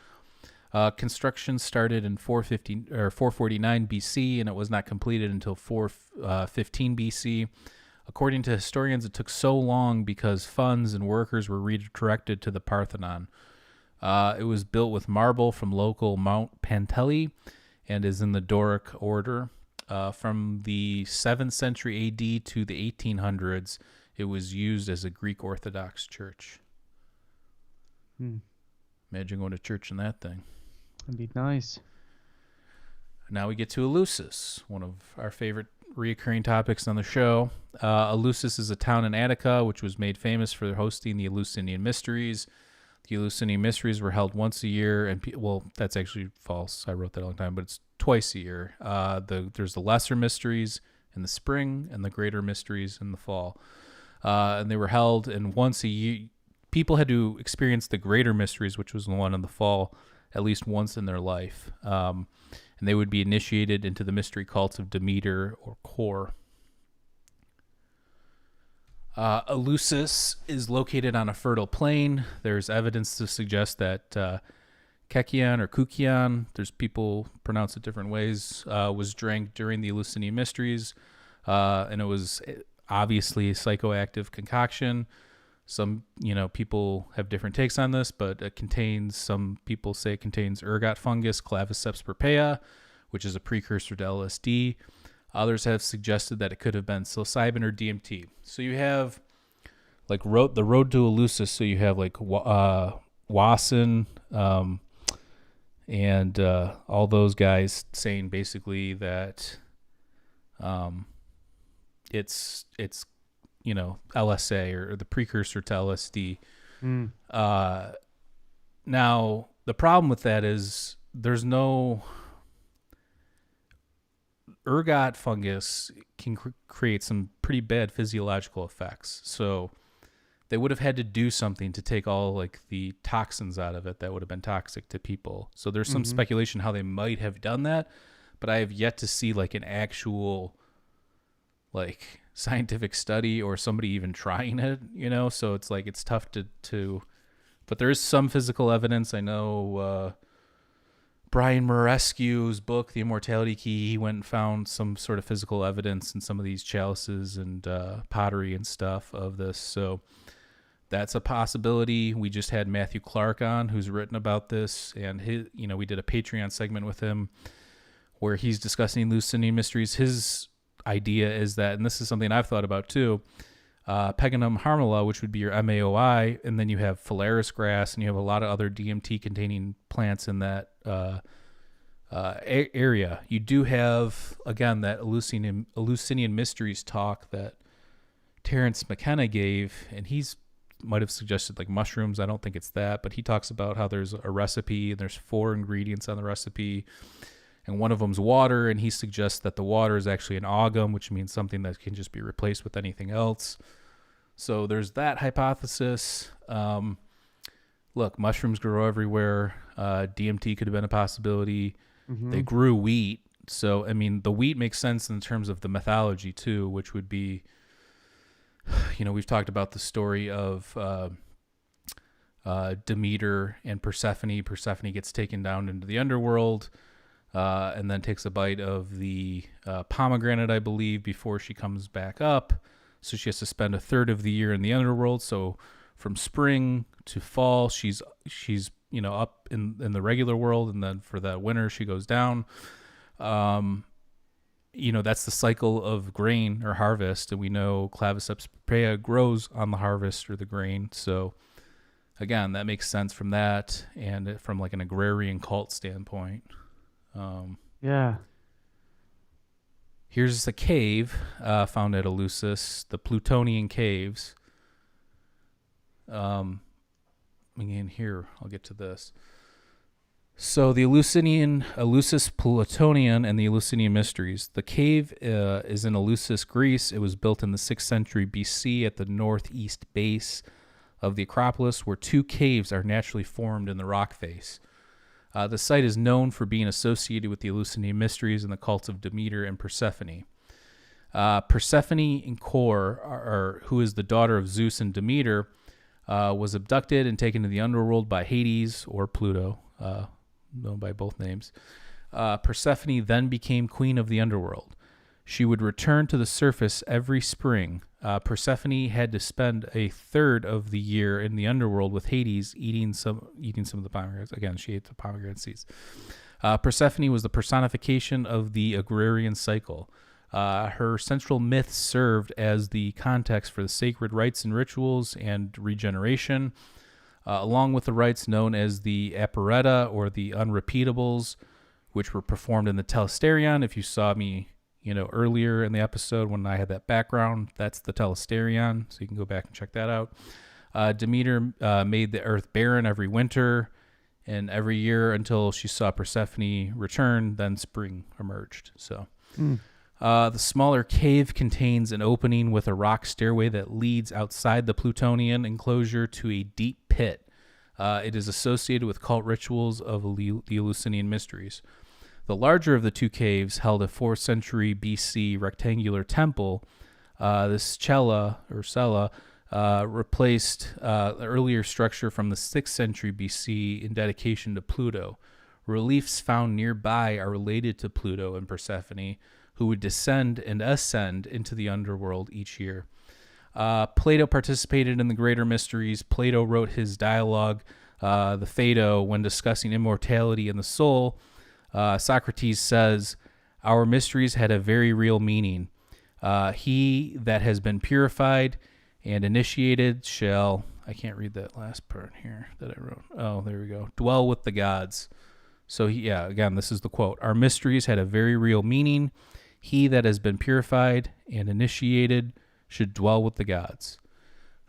Construction started in 449 BC, and it was not completed until 415 BC. According to historians, it took so long because funds and workers were redirected to the Parthenon. It was built with marble from local Mount Panteli and is in the Doric order. From the 7th century AD to the 1800s, it was used as a Greek Orthodox church. Imagine going to church in that thing. That'd be nice. Now we get to Eleusis, one of our favorite reoccurring topics on the show. Eleusis is a town in Attica, which was made famous for hosting the Lucinian Mysteries. The Lucinian Mysteries were held once a year, and that's actually false. I wrote that a long time, but it's twice a year. There's the lesser mysteries in the spring and the greater mysteries in the fall. And they were held, and once a year, people had to experience the greater mysteries, which was the one in the fall, at least once in their life. And they would be initiated into the mystery cults of Demeter or Kor. Eleusis is located on a fertile plain. There's evidence to suggest that Kekion or Kukion, there's people pronounce it different ways, was drank during the Lucinian Mysteries. And it was obviously a psychoactive concoction. Some, people have different takes on this, but some people say it contains ergot fungus, Claviceps purpurea, which is a precursor to LSD. Others have suggested that it could have been psilocybin or DMT. So you have the road to Eleusis. So you have Wasson and all those guys saying basically that it's LSA or the precursor to LSD. Now the problem with that is there's no. ergot fungus can create some pretty bad physiological effects. So they would have had to do something to take all like the toxins out of it that would have been toxic to people. So there's some speculation how they might have done that, but I have yet to see like an actual like scientific study or somebody even trying it, you know? So it's like, it's tough to but there is some physical evidence. I know, Brian Marescu's book, The Immortality Key, he went and found some sort of physical evidence in some of these chalices and pottery and stuff of this. So that's a possibility. We just had Matthew Clark on, who's written about this, and his, you know, we did a Patreon segment with him where he's discussing Lucinian Mysteries. His idea is that, and this is something I've thought about too, Peganum harmala, which would be your MAOI, and then you have phalaris grass, and you have a lot of other DMT-containing plants in that area. You do have, again, that Lucinian Mysteries talk that Terence McKenna gave, and he's might have suggested like mushrooms. I don't think it's that, but he talks about how there's a recipe, and there's 4 ingredients on the recipe, and one of them's water, and he suggests that the water is actually an ogum, which means something that can just be replaced with anything else. So there's that hypothesis. Look, mushrooms grow everywhere. DMT could have been a possibility. They grew wheat. So, I mean, the wheat makes sense in terms of the mythology too, which would be, you know, we've talked about the story of Demeter and Persephone. Persephone gets taken down into the underworld and then takes a bite of the pomegranate, I believe, before she comes back up. So she has to spend a third of the year in the underworld. So from spring to fall, she's you know, up in the regular world, and then for the winter she goes down. You know, that's the cycle of grain or harvest, and we know Claviceps purpurea grows on the harvest or the grain. So again, that makes sense from that, and from like an agrarian cult standpoint. Yeah. Here's a cave found at Eleusis, the Plutonian Caves. Again, here, I'll get to this. So the Eleusis Plutonian and the Lucinian Mysteries. The cave is in Eleusis, Greece. It was built in the 6th century BC at the northeast base of the Acropolis, where 2 caves are naturally formed in the rock face. The site is known for being associated with the Lucinian Mysteries and the cults of Demeter and Persephone. Persephone in Kore, who is the daughter of Zeus and Demeter, was abducted and taken to the underworld by Hades or Pluto, known by both names. Persephone then became queen of the underworld. She would return to the surface every spring. Persephone had to spend a third of the year in the underworld with Hades, eating some of the pomegranates. Again, she ate the pomegranate seeds. Persephone was the personification of the agrarian cycle. Her central myth served as the context for the sacred rites and rituals and regeneration, along with the rites known as the Apareta or the Unrepeatables, which were performed in the Telesterion. If you saw me, you know, earlier in the episode when I had that background, that's the Telesterion, so you can go back and check that out. Demeter made the earth barren every winter and every year until she saw Persephone return, then spring emerged. So the smaller cave contains an opening with a rock stairway that leads outside the Plutonian enclosure to a deep pit. It is associated with cult rituals of the Lucinian Mysteries. The larger of the 2 caves held a 4th century BC rectangular temple. This cella replaced the earlier structure from the 6th century BC in dedication to Pluto. Reliefs found nearby are related to Pluto and Persephone, who would descend and ascend into the underworld each year. Plato participated in the greater mysteries. Plato wrote his dialogue, the Phaedo, when discussing immortality and the soul. Socrates says, "Our mysteries had a very real meaning. He that has been purified and initiated shall," I can't read that last part here that I wrote. Oh, there we go. "Dwell with the gods." So, again, this is the quote. "Our mysteries had a very real meaning. He that has been purified and initiated should dwell with the gods."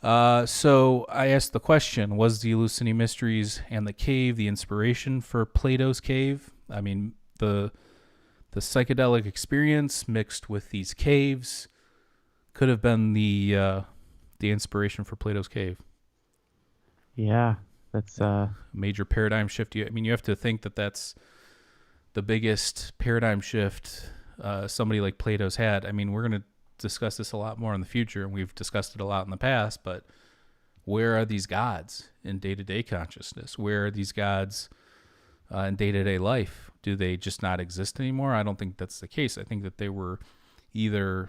So I asked the question, was the Lucinian Mysteries and the cave the inspiration for Plato's cave? I mean, the the psychedelic experience mixed with these caves could have been the inspiration for Plato's cave. Yeah, that's Major paradigm shift. I mean, you have to think that that's the biggest paradigm shift somebody like Plato's had. I mean, we're going to discuss this a lot more in the future, and we've discussed it a lot in the past, but where are these gods in day-to-day consciousness? Where are these gods in day-to-day life? Do they just not exist anymore? I don't think that's the case. I think that they were either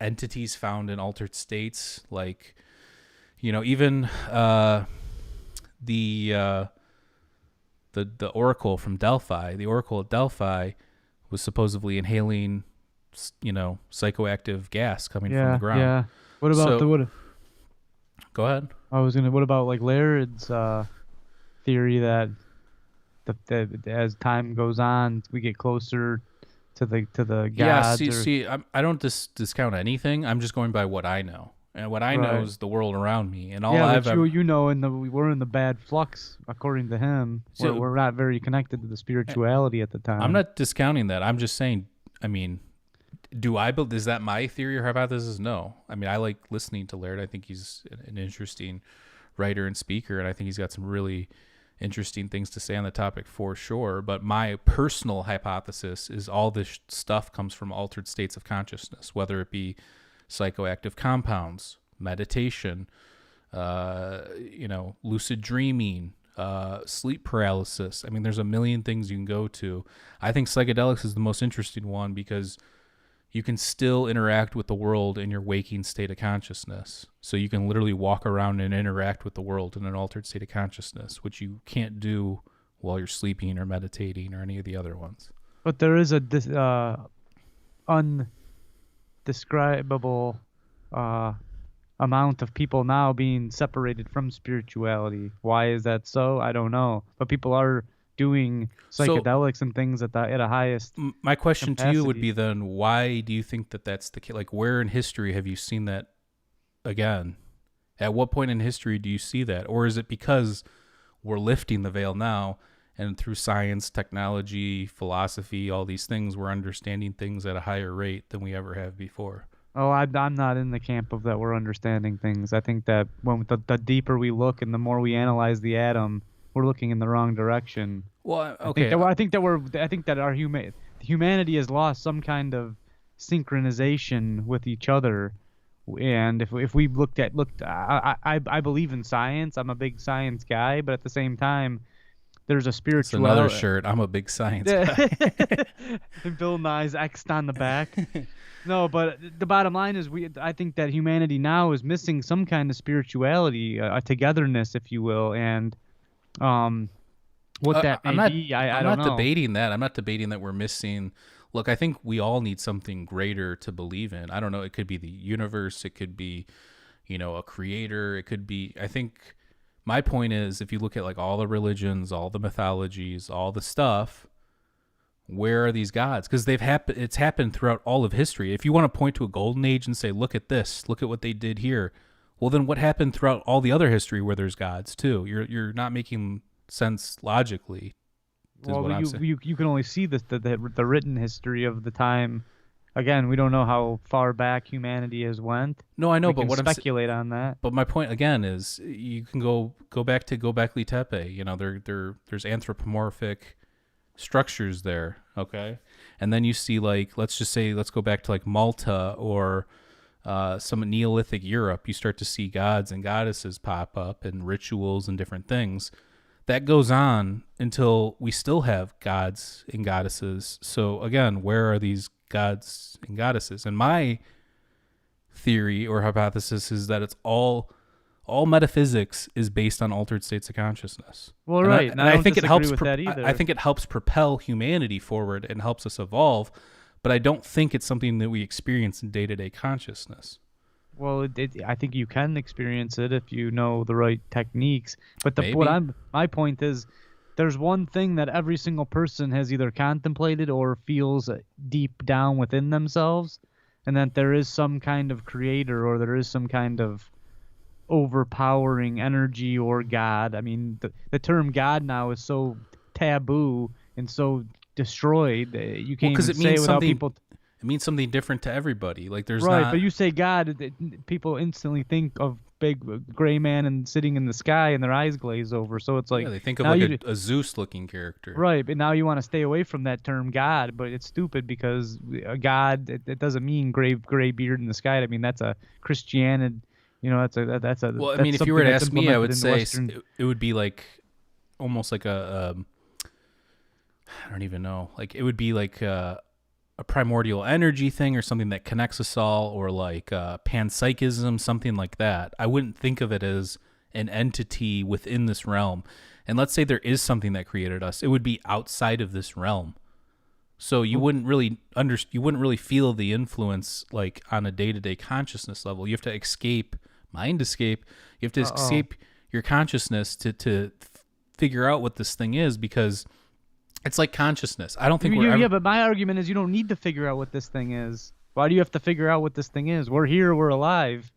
entities found in altered states, like, even the oracle from Delphi. The oracle at Delphi was supposedly inhaling, psychoactive gas coming from the ground. Yeah. What about Go ahead. What about like Laird's theory that as time goes on, we get closer to the gods? Yeah. I don't discount anything. I'm just going by what I know. And what I know is the world around me, and all I've ever... we're in the bad flux, according to him. We're not very connected to the spirituality at the time. I'm not discounting that. I'm just saying. I mean, is that my theory or hypothesis? No. I mean, I like listening to Laird. I think he's an interesting writer and speaker, and I think he's got some really interesting things to say on the topic for sure. But my personal hypothesis is all this stuff comes from altered states of consciousness, whether it be psychoactive compounds, meditation, lucid dreaming, sleep paralysis. I mean, there's a million things you can go to. I think psychedelics is the most interesting one because you can still interact with the world in your waking state of consciousness. So you can literally walk around and interact with the world in an altered state of consciousness, which you can't do while you're sleeping or meditating or any of the other ones. But there is a undescribable amount of people now being separated from spirituality. Why is that so? I don't know. But people are doing psychedelics and things at a highest My question capacity. to you would be then, why do you think that that's the case? Like, where in history have you seen that again? At what point in history do you see that? Or is it because we're lifting the veil now, and through science, technology, philosophy, all these things, we're understanding things at a higher rate than we ever have before? Oh, I'm not in the camp of that we're understanding things. I think that when the deeper we look and the more we analyze the atom, we're looking in the wrong direction. Well, okay. I think that our humanity has lost some kind of synchronization with each other. And if we I believe in science. I'm a big science guy, but at the same time, there's a spiritual. It's another shirt. I'm a big science guy. Bill Nye's X'd on the back. No, but the bottom line is I think that humanity now is missing some kind of spirituality, a togetherness, if you will, and what that may be, I don't know. I'm not debating that. I'm not debating that we're missing. Look, I think we all need something greater to believe in. I don't know. It could be the universe. It could be, a creator. It could be. I think my point is, if you look at like all the religions, all the mythologies, all the stuff, where are these gods? Because it's happened throughout all of history. If you want to point to a golden age and say, look at this, look at what they did here, well, then what happened throughout all the other history where there's gods too? You're not making sense logically. Well, you can only see the written history of the time. Again, we don't know how far back humanity has went. No, I know, we but can what speculate on that. But my point again is, you can go back to Göbekli Tepe. There's anthropomorphic structures there, okay? And then you see, like, let's go back to like Malta or some Neolithic Europe. You start to see gods and goddesses pop up and rituals and different things. That goes on until we still have gods and goddesses. So again, where are these gods and goddesses? And my theory or hypothesis is that it's all metaphysics is based on altered states of consciousness. Well, right. And I think it helps with that either. I think it helps propel humanity forward and helps us evolve, but I don't think it's something that we experience in day-to-day consciousness. Well, I think you can experience it if you know the right techniques. But my point is, there's one thing that every single person has either contemplated or feels deep down within themselves, and that there is some kind of creator or there is some kind of overpowering energy or God. I mean, the term God now is so taboo and so destroyed. You can't because even it say means without something. people. It means something different to everybody. Like there's Right, not. but you say God, people instantly think of big gray man and sitting in the sky and their eyes glaze over. So it's like Yeah, they think of now like a Zeus-looking character. right, but now you want to stay away from that term God, but it's stupid because a God it doesn't mean gray beard in the sky. I mean that's a Christianity. That's a Well, I that's mean, if you something were to that's ask me, I implemented would into say Western. it would be like almost like I don't even know. Like it would be like a primordial energy thing or something that connects us all, or like panpsychism, something like that. I wouldn't think of it as an entity within this realm. And let's say there is something that created us, it would be outside of this realm. So you wouldn't really you wouldn't really feel the influence like on a day-to-day consciousness level. You have to escape, mind escape. You have to escape your consciousness to figure out what this thing is, because it's like consciousness. I don't think we're ever... Yeah, but my argument is you don't need to figure out what this thing is. Why do you have to figure out what this thing is? We're here, we're alive.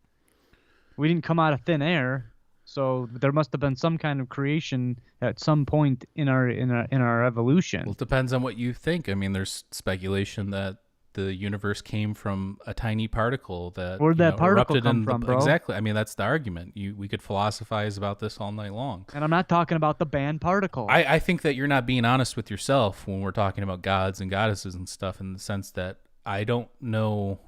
We didn't come out of thin air, so there must have been some kind of creation at some point in our evolution. Well, it depends on what you think. I mean, there's speculation that the universe came from a tiny particle that where'd that particle erupted come from, bro? Exactly. I mean, that's the argument. We could philosophize about this all night long. And I'm not talking about the banned particle. I think that you're not being honest with yourself when we're talking about gods and goddesses and stuff, in the sense that I don't know.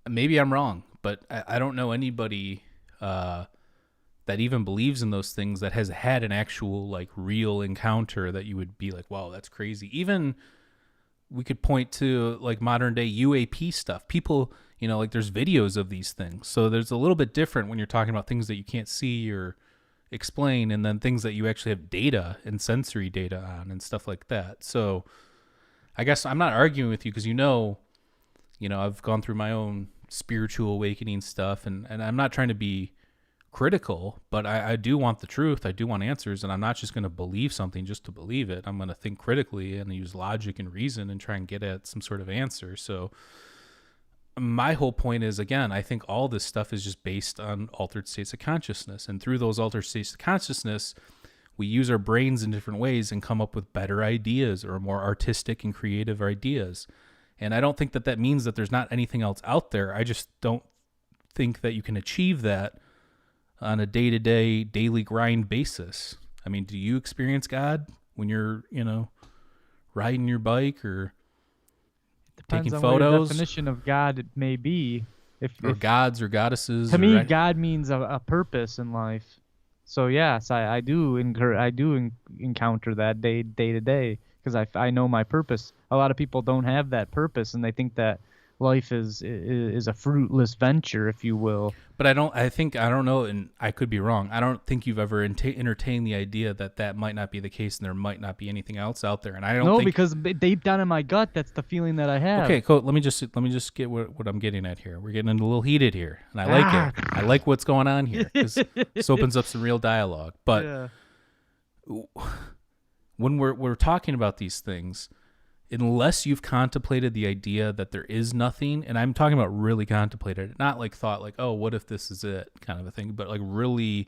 Maybe I'm wrong, but I don't know anybody that even believes in those things that has had an actual like real encounter that you would be like, wow, that's crazy. Even we could point to like modern day UAP stuff. People, like there's videos of these things. So there's a little bit different when you're talking about things that you can't see or explain, and then things that you actually have data and sensory data on and stuff like that. So I guess I'm not arguing with you, because I've gone through my own spiritual awakening stuff, and I'm not trying to be critical, but I do want the truth. I do want answers, and I'm not just going to believe something just to believe it. I'm going to think critically and use logic and reason and try and get at some sort of answer. So my whole point is, again, I think all this stuff is just based on altered states of consciousness, and through those altered states of consciousness, we use our brains in different ways and come up with better ideas or more artistic and creative ideas. And I don't think that means that there's not anything else out there. I just don't think that you can achieve that on a day-to-day, daily grind basis. I mean, do you experience God when you're, riding your bike or taking on photos? What your definition of God it may be. If gods or goddesses. To me, God means a purpose in life. So yes, I do encounter that day to day, because I know my purpose. A lot of people don't have that purpose, and they think that life is a fruitless venture, if you will. But I don't know, and I could be wrong. I don't think you've ever entertained the idea that might not be the case, and there might not be anything else out there. And I don't think... because deep down in my gut, that's the feeling that I have. Okay, cool. Let me just get what I'm getting at here. We're getting a little heated here, and I like it. I like what's going on here, because this opens up some real dialogue. But when we're talking about these things, unless you've contemplated the idea that there is nothing, and I'm talking about really contemplated it, not like thought like, oh, what if this is it kind of a thing, but like really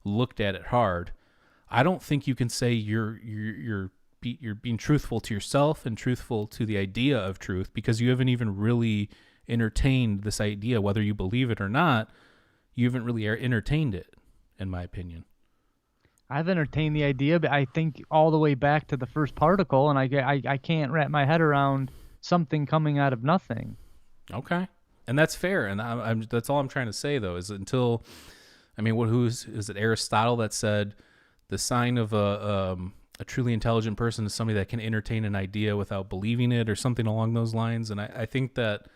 looked at it hard, I don't think you can say you're being truthful to yourself and truthful to the idea of truth, because you haven't even really entertained this idea. Whether you believe it or not, you haven't really entertained it, in my opinion. I've entertained the idea, but I think all the way back to the first particle, and I can't wrap my head around something coming out of nothing. Okay, and that's fair, and I'm that's all I'm trying to say, though, is until, I mean, is it Aristotle that said the sign of a truly intelligent person is somebody that can entertain an idea without believing it, or something along those lines? And I think that,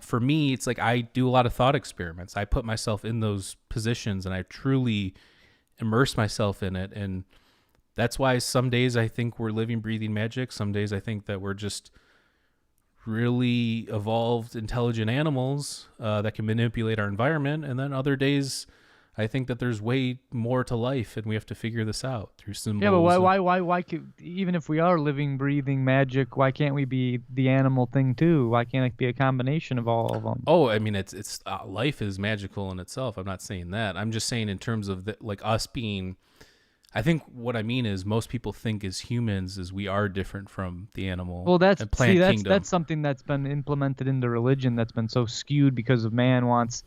for me, it's like I do a lot of thought experiments. I put myself in those positions, and I truly immerse myself in it. And that's why some days I think we're living, breathing magic. Some days I think that we're just really evolved, intelligent animals that can manipulate our environment. And then other days I think that there's way more to life, and we have to figure this out through symbols. Yeah, but why even if we are living, breathing magic, why can't we be the animal thing too? Why can't it be a combination of all of them? Oh, I mean, it's life is magical in itself. I'm not saying that. I'm just saying in terms of like us being, I think what I mean is most people think as humans is we are different from the animal Well, and plant kingdom. that's something that's been implemented into religion that's been so skewed because of man wants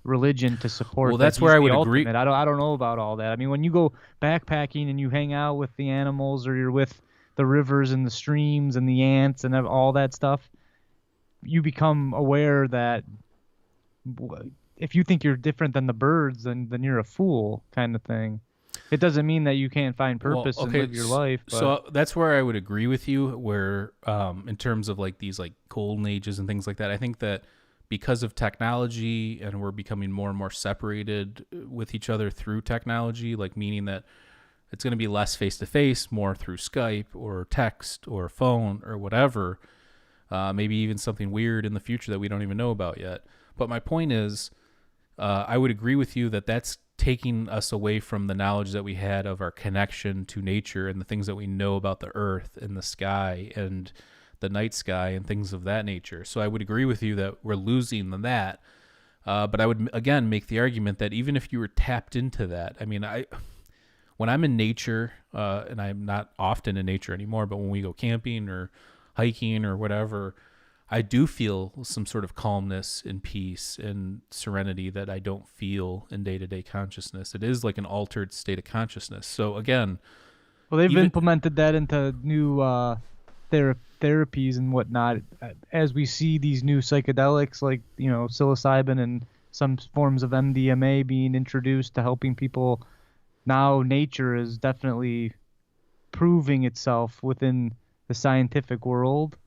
religion to support. Well, that that's he's where I the would ultimate. agree. I don't know about all that. I mean, when you go backpacking and you hang out with the animals, or you're with the rivers and the streams and the ants and all that stuff, you become aware that if you think you're different than the birds, then you're a fool, kind of thing. It doesn't mean that you can't find purpose and live your life. But... So that's where I would agree with you, where in terms of like these like golden ages and things like that, I think that because of technology and we're becoming more and more separated with each other through technology, like meaning that it's going to be less face-to-face, more through Skype or text or phone or whatever, maybe even something weird in the future that we don't even know about yet. But my point is, I would agree with you that that's taking us away from the knowledge that we had of our connection to nature and the things that we know about the earth and the sky and the night sky and things of that nature. So I would agree with you that we're losing that. But I would, again, make the argument that even if you were tapped into that, I mean, when I'm in nature, and I'm not often in nature anymore, but when we go camping or hiking or whatever, I do feel some sort of calmness and peace and serenity that I don't feel in day-to-day consciousness. It is like an altered state of consciousness. So again, well, they've implemented that into new therapies and whatnot. As we see these new psychedelics, like psilocybin and some forms of MDMA being introduced to helping people, now nature is definitely proving itself within the scientific world.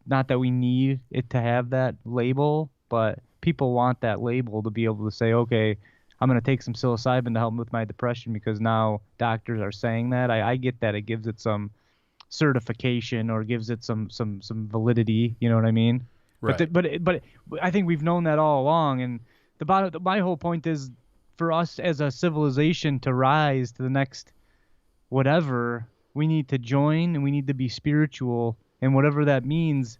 Not that we need it to have that label, but people want that label to be able to say, okay, I'm going to take some psilocybin to help with my depression because now doctors are saying that. I get that. It gives it some certification or gives it some validity. You know what I mean? Right. But I think we've known that all along. And my whole point is for us as a civilization to rise to the next whatever, we need to join and we need to be spiritual. And whatever that means,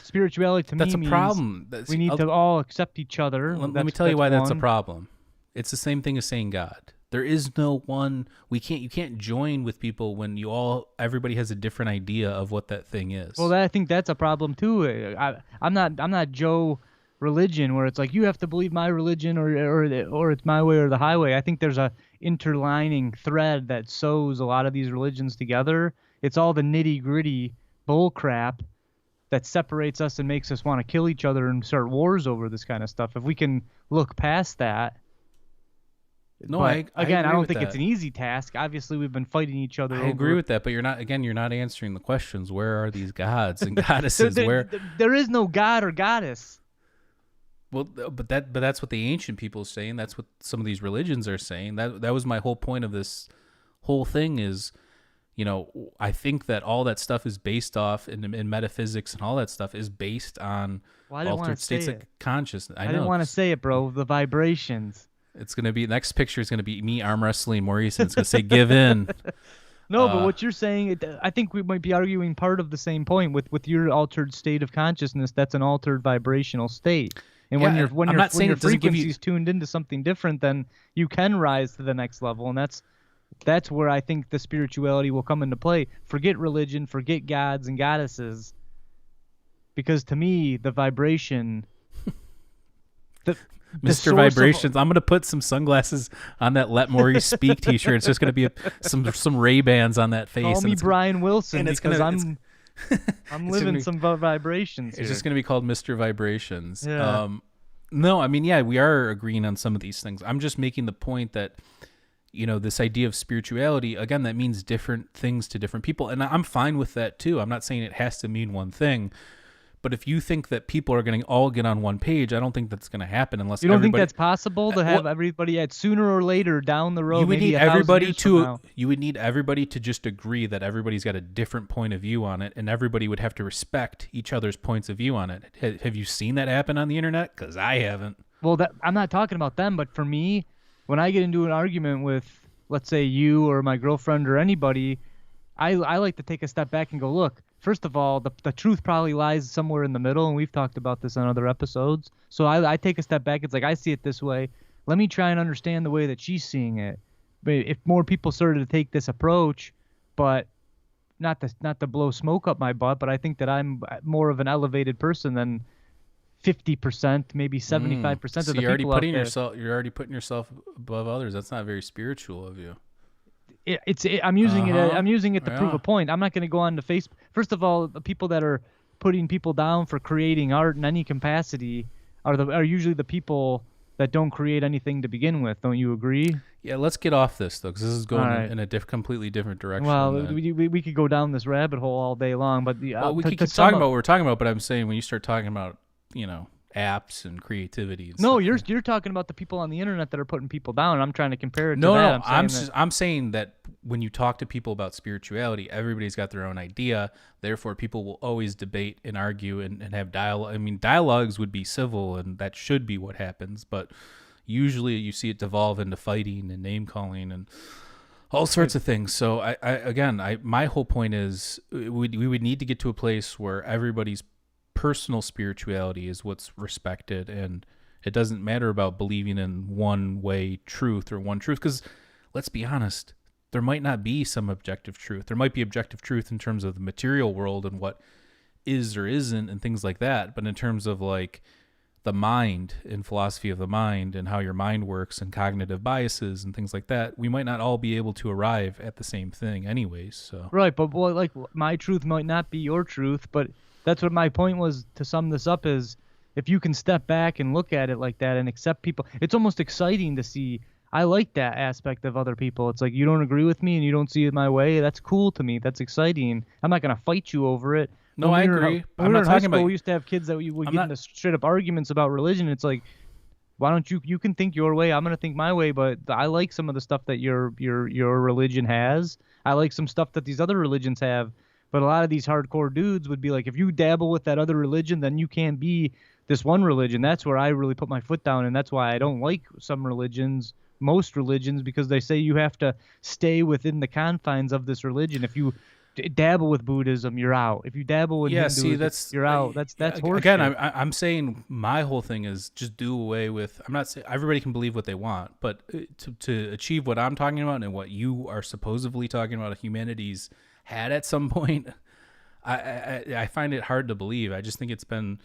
spirituality to me means that's a problem. We need to all accept each other. Let me tell you why that's a problem. It's the same thing as saying God. There is no one. You can't join with people when everybody has a different idea of what that thing is. Well, I think that's a problem too. I'm not Joe religion where it's like you have to believe my religion or it's my way or the highway. I think there's a interlining thread that sews a lot of these religions together. It's all the nitty gritty bull crap that separates us and makes us want to kill each other and start wars over this kind of stuff. If we can look past that. No, I don't think it's an easy task. Obviously, we've been fighting each other. I agree with that, but you're not answering the questions. Where are these gods and goddesses? There is no god or goddess. Well, but that's what the ancient people are saying. That's what some of these religions are saying. That was my whole point of this whole thing is, I think that all that stuff is based off in metaphysics and all that stuff is based on altered states of consciousness. I didn't want to say it, bro. The vibrations. It's going to be, next picture is going to be me arm wrestling Maurice, and it's going to say, give in. No, but what you're saying, I think we might be arguing part of the same point with your altered state of consciousness. That's an altered vibrational state. And when your frequency's tuned into something different, then you can rise to the next level. And that's where I think the spirituality will come into play. Forget religion, forget gods and goddesses. Because to me, the vibration... Mr. Vibrations. I'm going to put some sunglasses on that Let Maurice Speak t-shirt. It's just going to be some Ray-Bans on that face. Call me Brian Wilson because I'm living some vibrations here. It's just going to be called Mr. Vibrations. Yeah. No, I mean, yeah, we are agreeing on some of these things. I'm just making the point that, this idea of spirituality, again, that means different things to different people. And I'm fine with that too. I'm not saying it has to mean one thing. But if you think that people are going to all get on one page, I don't think that's going to happen unless you don't think that's possible to have everybody at sooner or later down the road. You would need everybody to just agree that everybody's got a different point of view on it, and everybody would have to respect each other's points of view on it. Have you seen that happen on the internet? Because I haven't. Well, I'm not talking about them, but for me, when I get into an argument with, let's say, you or my girlfriend or anybody, I like to take a step back and go, look. First of all, the truth probably lies somewhere in the middle, and we've talked about this on other episodes. So I take a step back. It's like, I see it this way. Let me try and understand the way that she's seeing it. if more people started to take this approach, but not to blow smoke up my butt, but I think that I'm more of an elevated person than 50%, maybe 75% So of the people out there. you're already putting yourself above others. That's not very spiritual of you. I'm using it to prove Yeah. a point. I'm not going to go on to Facebook. First of all, the people that are putting people down for creating art in any capacity are usually the people that don't create anything to begin with. Don't you agree? Yeah, let's get off this though, because this is going All right. in a completely different direction. Well, than- we could go down this rabbit hole all day long, but well, we to- could to keep sum talking up- about what we're talking about, but I'm saying when you start talking about, apps and creativity. And No, stuff, you're talking about the people on the internet that are putting people down. I'm trying to compare it to No, that. I'm saying that when you talk to people about spirituality, everybody's got their own idea. Therefore, people will always debate and argue and have dialogue. I mean, dialogues would be civil, and that should be what happens. But usually, you see it devolve into fighting and name calling and all sorts of things. So, my whole point is we would need to get to a place where everybody's personal spirituality is what's respected, and it doesn't matter about believing in one way truth or one truth, because let's be honest, there might not be some objective truth. There might be objective truth in terms of the material world and what is or isn't and things like that, but in terms of like the mind and philosophy of the mind and how your mind works and cognitive biases and things like that, we might not all be able to arrive at the same thing anyways. So Right, but like my truth might not be your truth, but that's what my point was to sum this up is if you can step back and look at it like that and accept people, it's almost exciting to see. I like that aspect of other people. It's like you don't agree with me and you don't see it my way. That's cool to me. That's exciting. I'm not going to fight you over it. No, I agree. When I'm we were not in high talking school, about- we used to have kids that we would I'm get not- into straight up arguments about religion. It's like, why don't you can think your way, I'm going to think my way, but I like some of the stuff that your religion has. I like some stuff that these other religions have. But a lot of these hardcore dudes would be like, if you dabble with that other religion, then you can't be this one religion. That's where I really put my foot down, and that's why I don't like some religions, most religions, because they say you have to stay within the confines of this religion. If you dabble with Buddhism, you're out. If you dabble with Hinduism, you're out. That's horseshit. Again, I'm saying my whole thing is just do away with. I'm not saying everybody can believe what they want, but to achieve what I'm talking about and what you are supposedly talking about, humanity's had at some point, I find it hard to believe. I just think it's been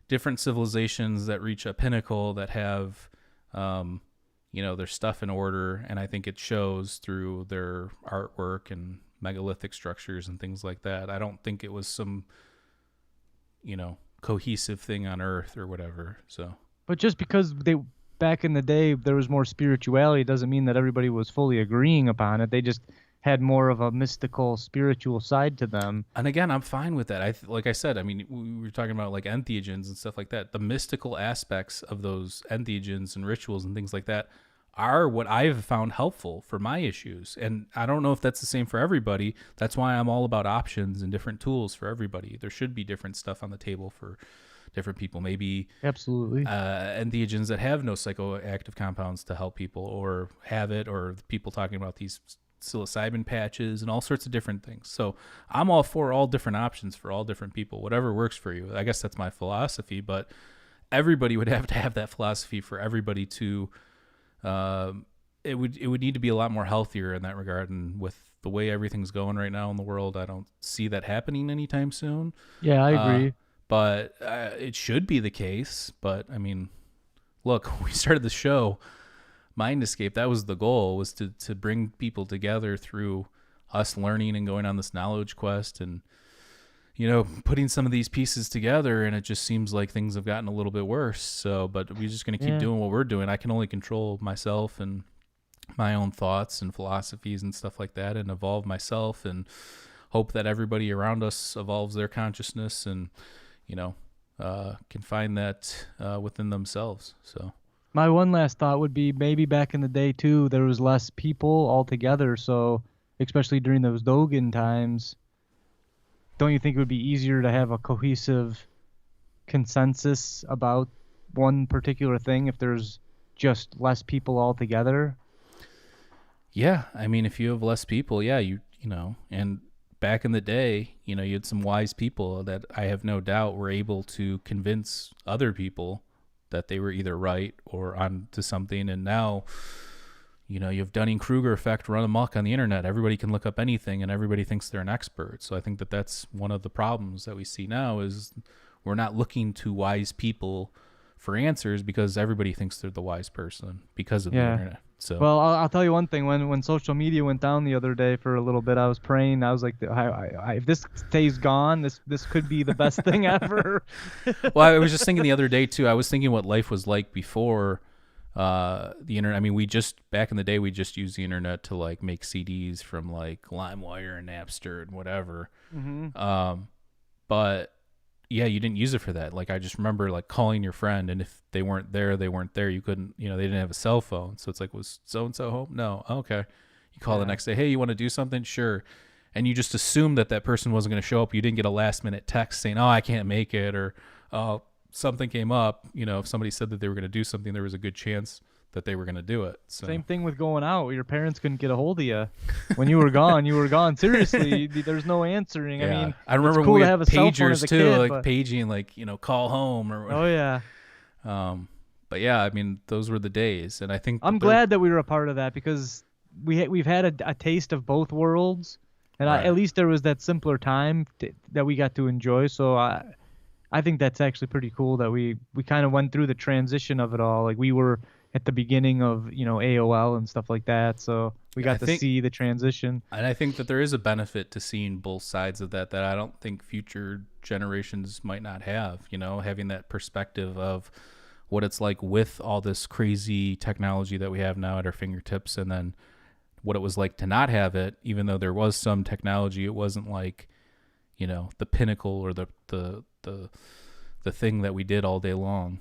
different civilizations that reach a pinnacle that have, their stuff in order, and I think it shows through their artwork and megalithic structures and things like that. I don't think it was some, cohesive thing on Earth or whatever. So, but just because back in the day there was more spirituality doesn't mean that everybody was fully agreeing upon it. They just had more of a mystical, spiritual side to them. And again, I'm fine with that. Like I said, I mean, we were talking about like entheogens and stuff like that. The mystical aspects of those entheogens and rituals and things like that are what I've found helpful for my issues. And I don't know if that's the same for everybody. That's why I'm all about options and different tools for everybody. There should be different stuff on the table for different people. Maybe absolutely entheogens that have no psychoactive compounds to help people, or have it, or people talking about these psilocybin patches and all sorts of different things. So I'm all for all different options for all different people, whatever works for you. I guess that's my philosophy, but everybody would have to have that philosophy for everybody to, it would need to be a lot more healthier in that regard. And with the way everything's going right now in the world, I don't see that happening anytime soon. Yeah, I agree. But it should be the case. But I mean, look, when we started the show, Mind Escape, that was the goal, was to bring people together through us learning and going on this knowledge quest and, putting some of these pieces together. And it just seems like things have gotten a little bit worse. So, but we're just going to keep doing what we're doing. I can only control myself and my own thoughts and philosophies and stuff like that, and evolve myself and hope that everybody around us evolves their consciousness and, can find that within themselves. So. My one last thought would be maybe back in the day, too, there was less people altogether. So especially during those Dogen times, don't you think it would be easier to have a cohesive consensus about one particular thing if there's just less people altogether? Yeah. I mean, if you have less people, yeah, and back in the day, you had some wise people that I have no doubt were able to convince other people that they were either right or on to something. And now, you have Dunning-Kruger effect run amok on the internet. Everybody can look up anything and everybody thinks they're an expert. So I think that that's one of the problems that we see now is we're not looking to wise people for answers because everybody thinks they're the wise person because of the internet. So well, I'll tell you one thing. When social media went down the other day for a little bit, I was praying. I was like, if this stays gone, this could be the best thing ever. Well, I was just thinking the other day too. I was thinking what life was like before the internet. I mean, back in the day, we just used the internet to like make CDs from like LimeWire and Napster and whatever. Mm-hmm. But yeah, you didn't use it for that. Like I just remember like calling your friend, and if they weren't there, they weren't there. You couldn't, they didn't have a cell phone. So it's like, was so-and-so home? No. Okay. You call the next day. Hey, you want to do something? Sure. And you just assumed that person wasn't going to show up. You didn't get a last minute text saying, oh, I can't make it. Or, oh, something came up. If somebody said that they were going to do something, there was a good chance that they were going to do it. So. Same thing with going out. Your parents couldn't get a hold of you. When you were gone, you were gone. Seriously, there's no answering. Yeah. I mean, I remember it's cool when we to had have a cell phone pagers as a too, kid, like but... paging, like, call home or whatever. Oh, yeah. But yeah, I mean, those were the days. And I think I'm glad that we were a part of that because we've had a taste of both worlds. And Right. at least there was that simpler time that we got to enjoy. So I think that's actually pretty cool that we kind of went through the transition of it all. Like we were at the beginning of, AOL and stuff like that. So we got to see the transition. And I think that there is a benefit to seeing both sides of that I don't think future generations might not have, having that perspective of what it's like with all this crazy technology that we have now at our fingertips, and then what it was like to not have it. Even though there was some technology, it wasn't like, the pinnacle or the thing that we did all day long,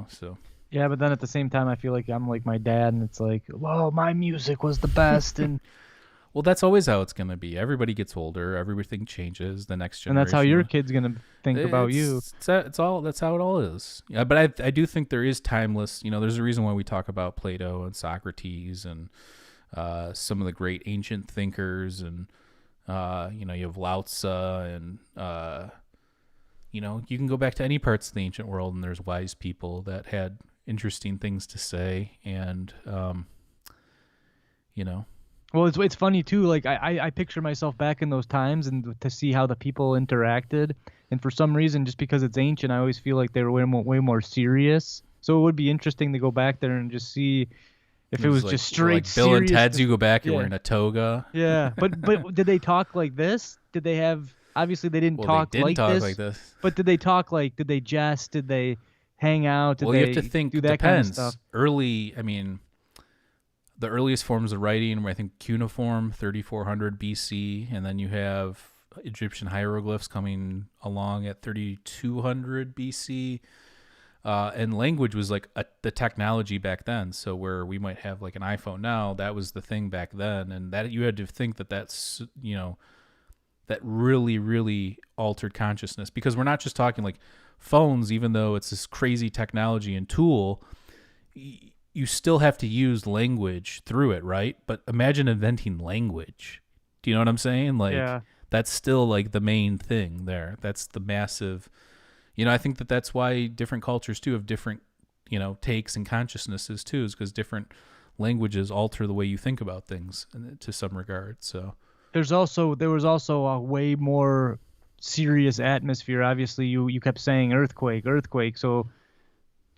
so. Yeah, but then at the same time, I feel like I'm like my dad, and it's like, well, my music was the best, and well, that's always how it's gonna be. Everybody gets older, everything changes. The next generation, and that's how your kid's gonna think about you. That's how it all is. Yeah, but I do think there is timeless. There's a reason why we talk about Plato and Socrates and some of the great ancient thinkers, and you have Lao Tzu, and you can go back to any parts of the ancient world, and there's wise people that had interesting things to say, and Well, it's funny too. Like I picture myself back in those times and to see how the people interacted, and for some reason, just because it's ancient, I always feel like they were way more serious. So it would be interesting to go back there and just see if it was like, just straight like Bill serious. and Ted's. You go back, you're wearing a toga. Yeah, but did they talk like this? Did they have? Obviously, they didn't talk they did like talk this. like this. But did they talk like? Did they jest? Did they hang out? Did Well, they you have to think. do that Depends. kind of stuff? Early, I mean, the earliest forms of writing were, I think, cuneiform, 3400 BC, and then you have Egyptian hieroglyphs coming along at 3200 BC. And language was like the technology back then. So where we might have like an iPhone now, that was the thing back then, and that you had to think that's that really, really altered consciousness, because we're not just talking like phones. Even though it's this crazy technology and tool, you still have to use language through it, right? But imagine inventing language. Do you know what I'm saying? Like, that's still like the main thing there. That's the massive, I think that's why different cultures too have different, takes and consciousnesses too, is because different languages alter the way you think about things to some regard. So there was also a way more serious atmosphere. Obviously, you kept saying earthquake. So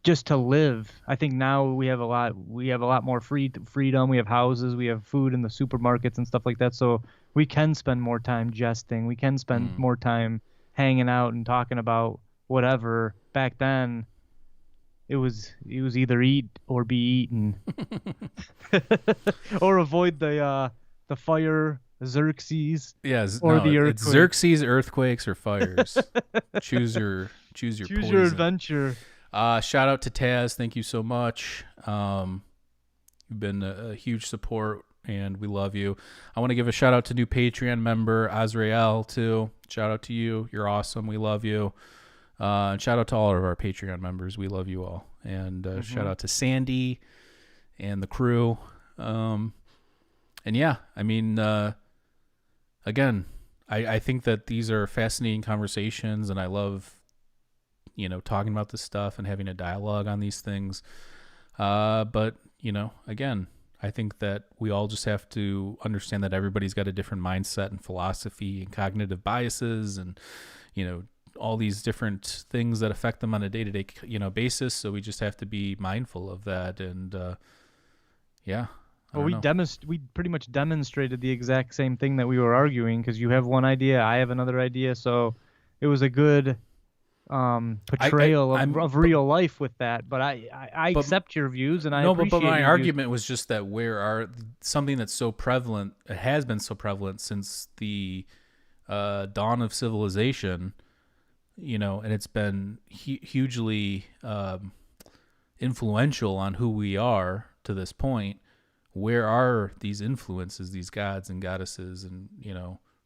just to live, I think now we have a lot more freedom. We have houses, we have food in the supermarkets and stuff like that. So we can spend more time jesting. We can spend more time hanging out and talking about whatever. Back then, it was either eat or be eaten, or avoid the fire, Xerxes, or the earthquake. It's Xerxes, earthquakes, or fires. choose your poison. Your adventure. Shout out to Taz. Thank you so much. You've been a huge support, and we love you. I want to give a shout out to new Patreon member Azrael too. Shout out to you. You're awesome. We love you. And shout out to all of our Patreon members. We love you all. And shout out to Sandy and the crew. And yeah, I mean, again, I think that these are fascinating conversations, and I love, talking about this stuff and having a dialogue on these things. But, again, I think that we all just have to understand that everybody's got a different mindset and philosophy and cognitive biases and, all these different things that affect them on a day-to-day, basis. So we just have to be mindful of that. And, Well, we pretty much demonstrated the exact same thing that we were arguing, because you have one idea, I have another idea. So it was a good portrayal of real life with that. But I accept your views, and I appreciate but my your argument was just that something that's so prevalent, it has been so prevalent since the dawn of civilization, and it's been hugely influential on who we are to this point. Where are these influences, these gods and goddesses and,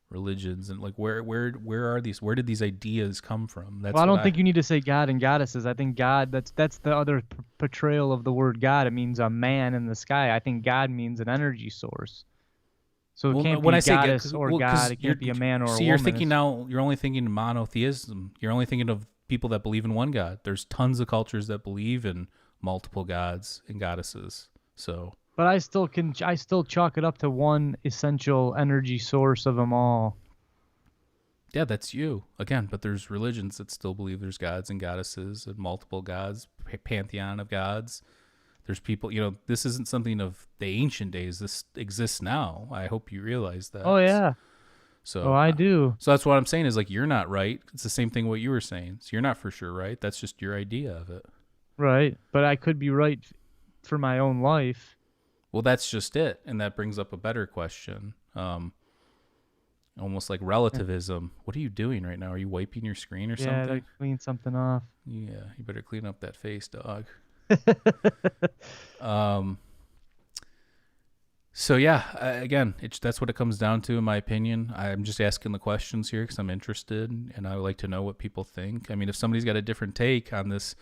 religions, and like where are these? Where did these ideas come from? I don't think you need to say god and goddesses. I think God, that's the other portrayal of the word God. It means a man in the sky. I think God means an energy source. So it can't be goddess or God. It can't be a man or a woman. You're thinking now, you're only thinking monotheism. You're only thinking of people that believe in one God. There's tons of cultures that believe in multiple gods and goddesses. So, but I still chalk it up to one essential energy source of them all. Yeah, that's you. Again, but there's religions that still believe there's gods and goddesses and multiple gods, pantheon of gods. There's people, this isn't something of the ancient days. This exists now. I hope you realize that. Oh, yeah. So I do. So that's what I'm saying is, like, you're not right. It's the same thing what you were saying. So you're not for sure right. That's just your idea of it. Right. But I could be right for my own life. Well, that's just it. And that brings up a better question. Almost like relativism. What are you doing right now? Are you wiping your screen or something? Yeah, clean something off. Yeah, you better clean up that face, dog. So yeah, again, that's what it comes down to, in my opinion. I'm just asking the questions here because I'm interested, and I would like to know what people think. I mean, if somebody's got a different take on this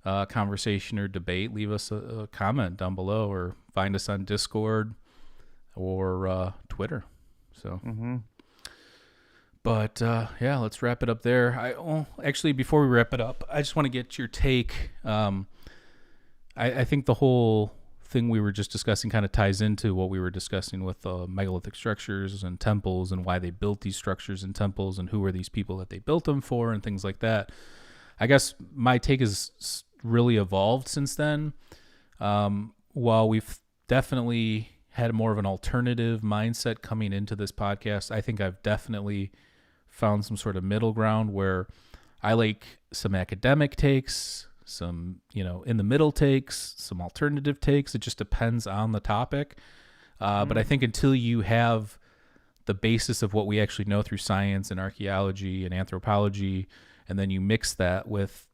conversation or debate, leave us a comment down below, or find us on Discord or Twitter. So. Mm-hmm. But yeah, let's wrap it up there. Actually, before we wrap it up, I just want to get your take. I think the whole thing we were just discussing kind of ties into what we were discussing with megalithic structures and temples, and why they built these structures and temples, and who are these people that they built them for, and things like that. I guess my take has really evolved since then. While we've definitely had more of an alternative mindset coming into this podcast, I think I've definitely found some sort of middle ground where I like some academic takes, some, in the middle takes, some alternative takes. It just depends on the topic. But I think until you have the basis of what we actually know through science and archaeology and anthropology, and then you mix that with,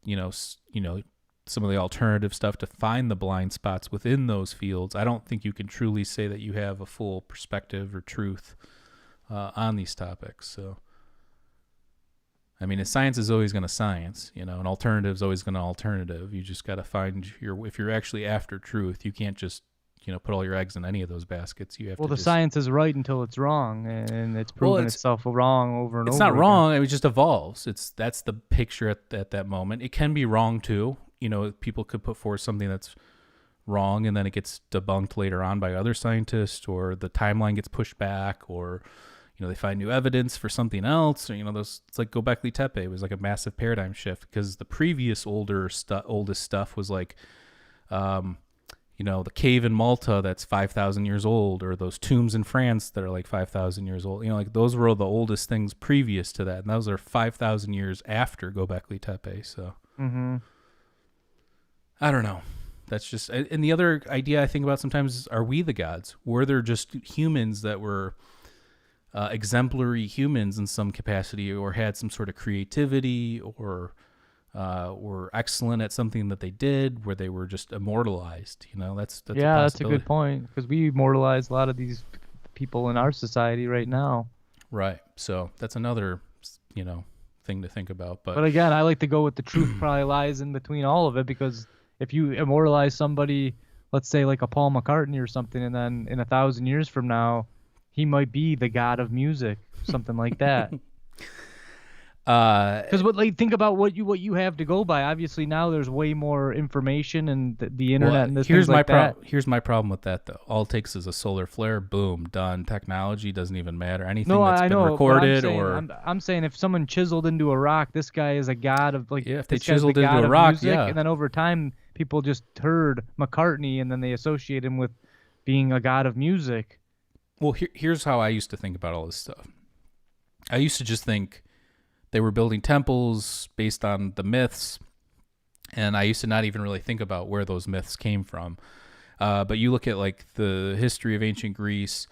some of the alternative stuff to find the blind spots within those fields, I don't think you can truly say that you have a full perspective or truth on these topics. So, I mean, science is always going to science, and alternative is always going to alternative. You just got to find if you're actually after truth, you can't just, put all your eggs in any of those baskets. You have the science is right until it's wrong, and it's proven itself wrong over and over. It's not wrong. It just evolves. That's the picture at that moment. It can be wrong too. People could put forth something that's wrong, and then it gets debunked later on by other scientists, or the timeline gets pushed back, or they find new evidence for something else, or it's like Göbekli Tepe was like a massive paradigm shift, because the previous oldest stuff was like the cave in Malta that's 5,000 years old, or those tombs in France that are like 5,000 years old. Like those were the oldest things previous to that, and those are 5,000 years after Göbekli Tepe. So I don't know. That's just, and the other idea I think about sometimes is, are we the gods? Were there just humans that were exemplary humans in some capacity, or had some sort of creativity, or were excellent at something that they did, where they were just immortalized? That's a good point, because we immortalize a lot of these people in our society right now. Right. So that's another thing to think about. But again, I like to go with the truth probably lies in between all of it, because if you immortalize somebody, let's say like a Paul McCartney or something, and then in 1,000 years from now, he might be the god of music, something like that. Because think about what you have to go by. Obviously now there's way more information and the internet and here's things like that. Here's my problem with that, though. All it takes is a solar flare, boom, done. Technology doesn't even matter. Anything No, that's I been know, recorded, but or I'm saying if someone chiseled into a rock, this guy is a god of if they this guy's chiseled the into god a of rock, music, yeah. and then over time people just heard McCartney and then they associate him with being a god of music. Well, here's how I used to think about all this stuff. I used to just think they were building temples based on the myths, and I used to not even really think about where those myths came from. But you look at like the history of ancient Greece,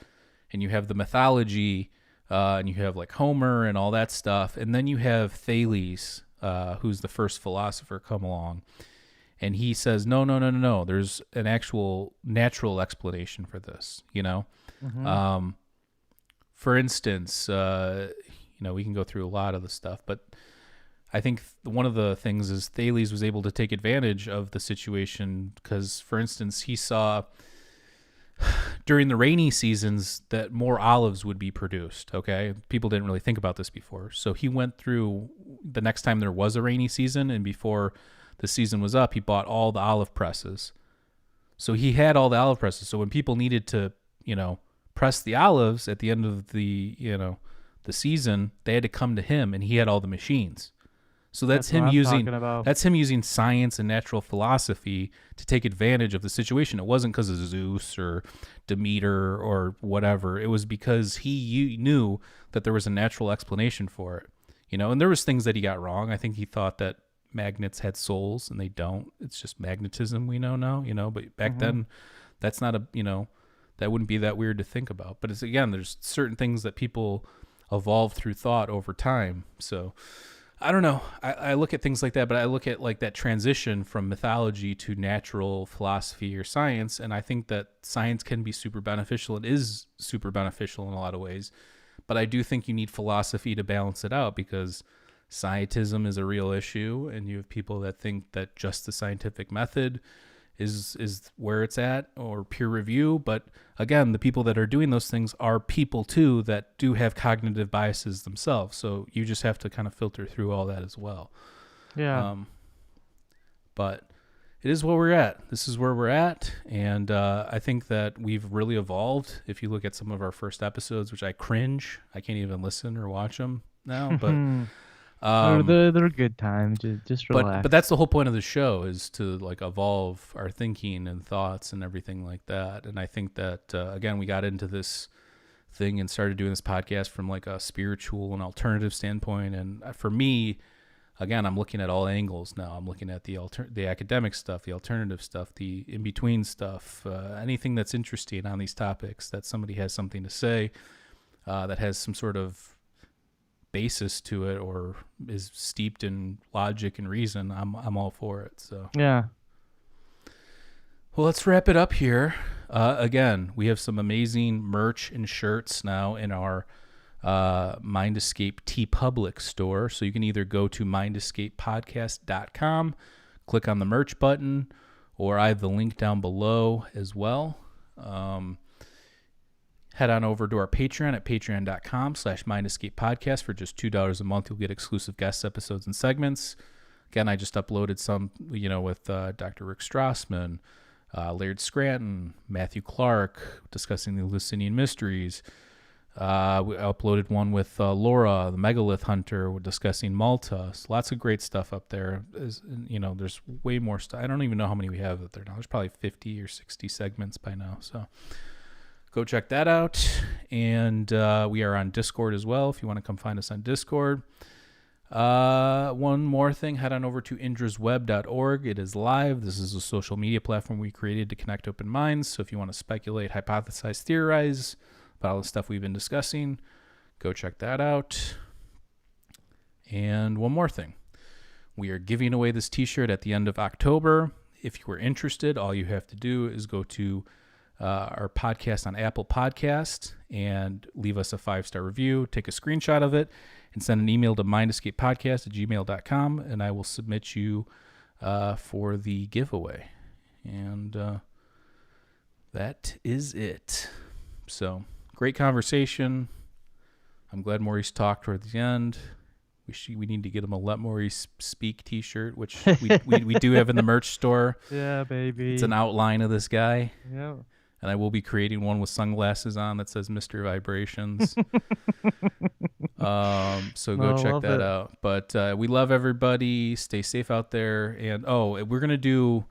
and you have the mythology, and you have like Homer and all that stuff, and then you have Thales, who's the first philosopher, come along, and he says, no, there's an actual natural explanation for this, you know? Mm-hmm. For instance, we can go through a lot of the stuff, but I think one of the things is Thales was able to take advantage of the situation because, for instance, he saw during the rainy seasons that more olives would be produced, okay? People didn't really think about this before. So he went through the next time there was a rainy season, and before the season was up, he bought all the olive presses. So he had all the olive presses. So when people needed to, press the olives at the end of the season, they had to come to him, and he had all the machines. So that's him using science and natural philosophy to take advantage of the situation. It wasn't because of Zeus or Demeter or whatever. It was because he knew that there was a natural explanation for it. And there was things that he got wrong. I think he thought that magnets had souls, and they don't. It's just magnetism we know now, but back then that's not that wouldn't be that weird to think about. But there's certain things that people evolve through thought over time. So I don't know. I look at things like that, but I look at like that transition from mythology to natural philosophy or science, and I think that science can be super beneficial. It is super beneficial in a lot of ways, but I do think you need philosophy to balance it out, because scientism is a real issue, and you have people that think that just the scientific method is where it's at, or peer review. But again, the people that are doing those things are people too that do have cognitive biases themselves. So you just have to kind of filter through all that as well. Yeah. But it is where we're at. This is where we're at. And I think that we've really evolved. If you look at some of our first episodes, which I cringe, I can't even listen or watch them now, but they're good times. Just relax. But that's the whole point of the show, is to like evolve our thinking and thoughts and everything like that. And I think that again, we got into this thing and started doing this podcast from like a spiritual and alternative standpoint. And for me, again, I'm looking at all angles now. I'm looking at the academic stuff, the alternative stuff, the in between stuff, anything that's interesting on these topics, that somebody has something to say, that has some sort of basis to it or is steeped in logic and reason. I'm all for it. So yeah. Well, let's wrap it up here. Again, we have some amazing merch and shirts now in our Mind Escape TeePublic store. So you can either go to mindescapepodcast.com, click on the merch button, or I have the link down below as well. Head on over to our Patreon at patreon.com/mindescapepodcast. For just $2 a month, you'll get exclusive guest episodes and segments. Again, I just uploaded some, with Dr. Rick Strassman, Laird Scranton, Matthew Clark, discussing the Lucinian Mysteries. We uploaded one with Laura, the Megalith Hunter, we're discussing Malta. So lots of great stuff up there. There's way more stuff. I don't even know how many we have up there now. There's probably 50 or 60 segments by now. So go check that out. And we are on Discord as well, if you want to come find us on Discord. One more thing, head on over to indrasweb.org. It is live. This is a social media platform we created to connect open minds. So if you want to speculate, hypothesize, theorize about all the stuff we've been discussing, go check that out. And one more thing, we are giving away this t-shirt at the end of October. If you are interested, all you have to do is go to our podcast on Apple Podcast and leave us a 5-star review. Take a screenshot of it and send an email to mindescapepodcast@gmail.com, and I will submit you for the giveaway. And that is it. So great conversation. I'm glad Maurice talked toward the end. We need to get him a Let Maurice Speak T-shirt, which we do have in the merch store. Yeah, baby. It's an outline of this guy. Yeah. And I will be creating one with sunglasses on that says Mystery Vibrations. So go check that out. But we love everybody. Stay safe out there. And we're gonna do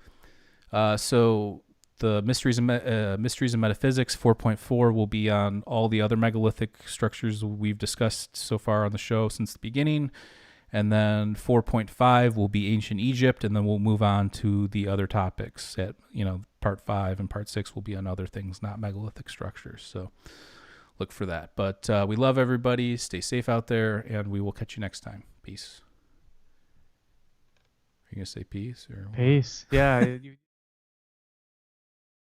so the Mysteries and Metaphysics 4.4 will be on all the other megalithic structures we've discussed so far on the show since the beginning. And then 4.5 will be ancient Egypt, and then we'll move on to the other topics. Part 5 and part 6 will be on other things, not megalithic structures. So look for that. But we love everybody. Stay safe out there, and we will catch you next time. Peace. Are you gonna say peace or what? Peace. Yeah.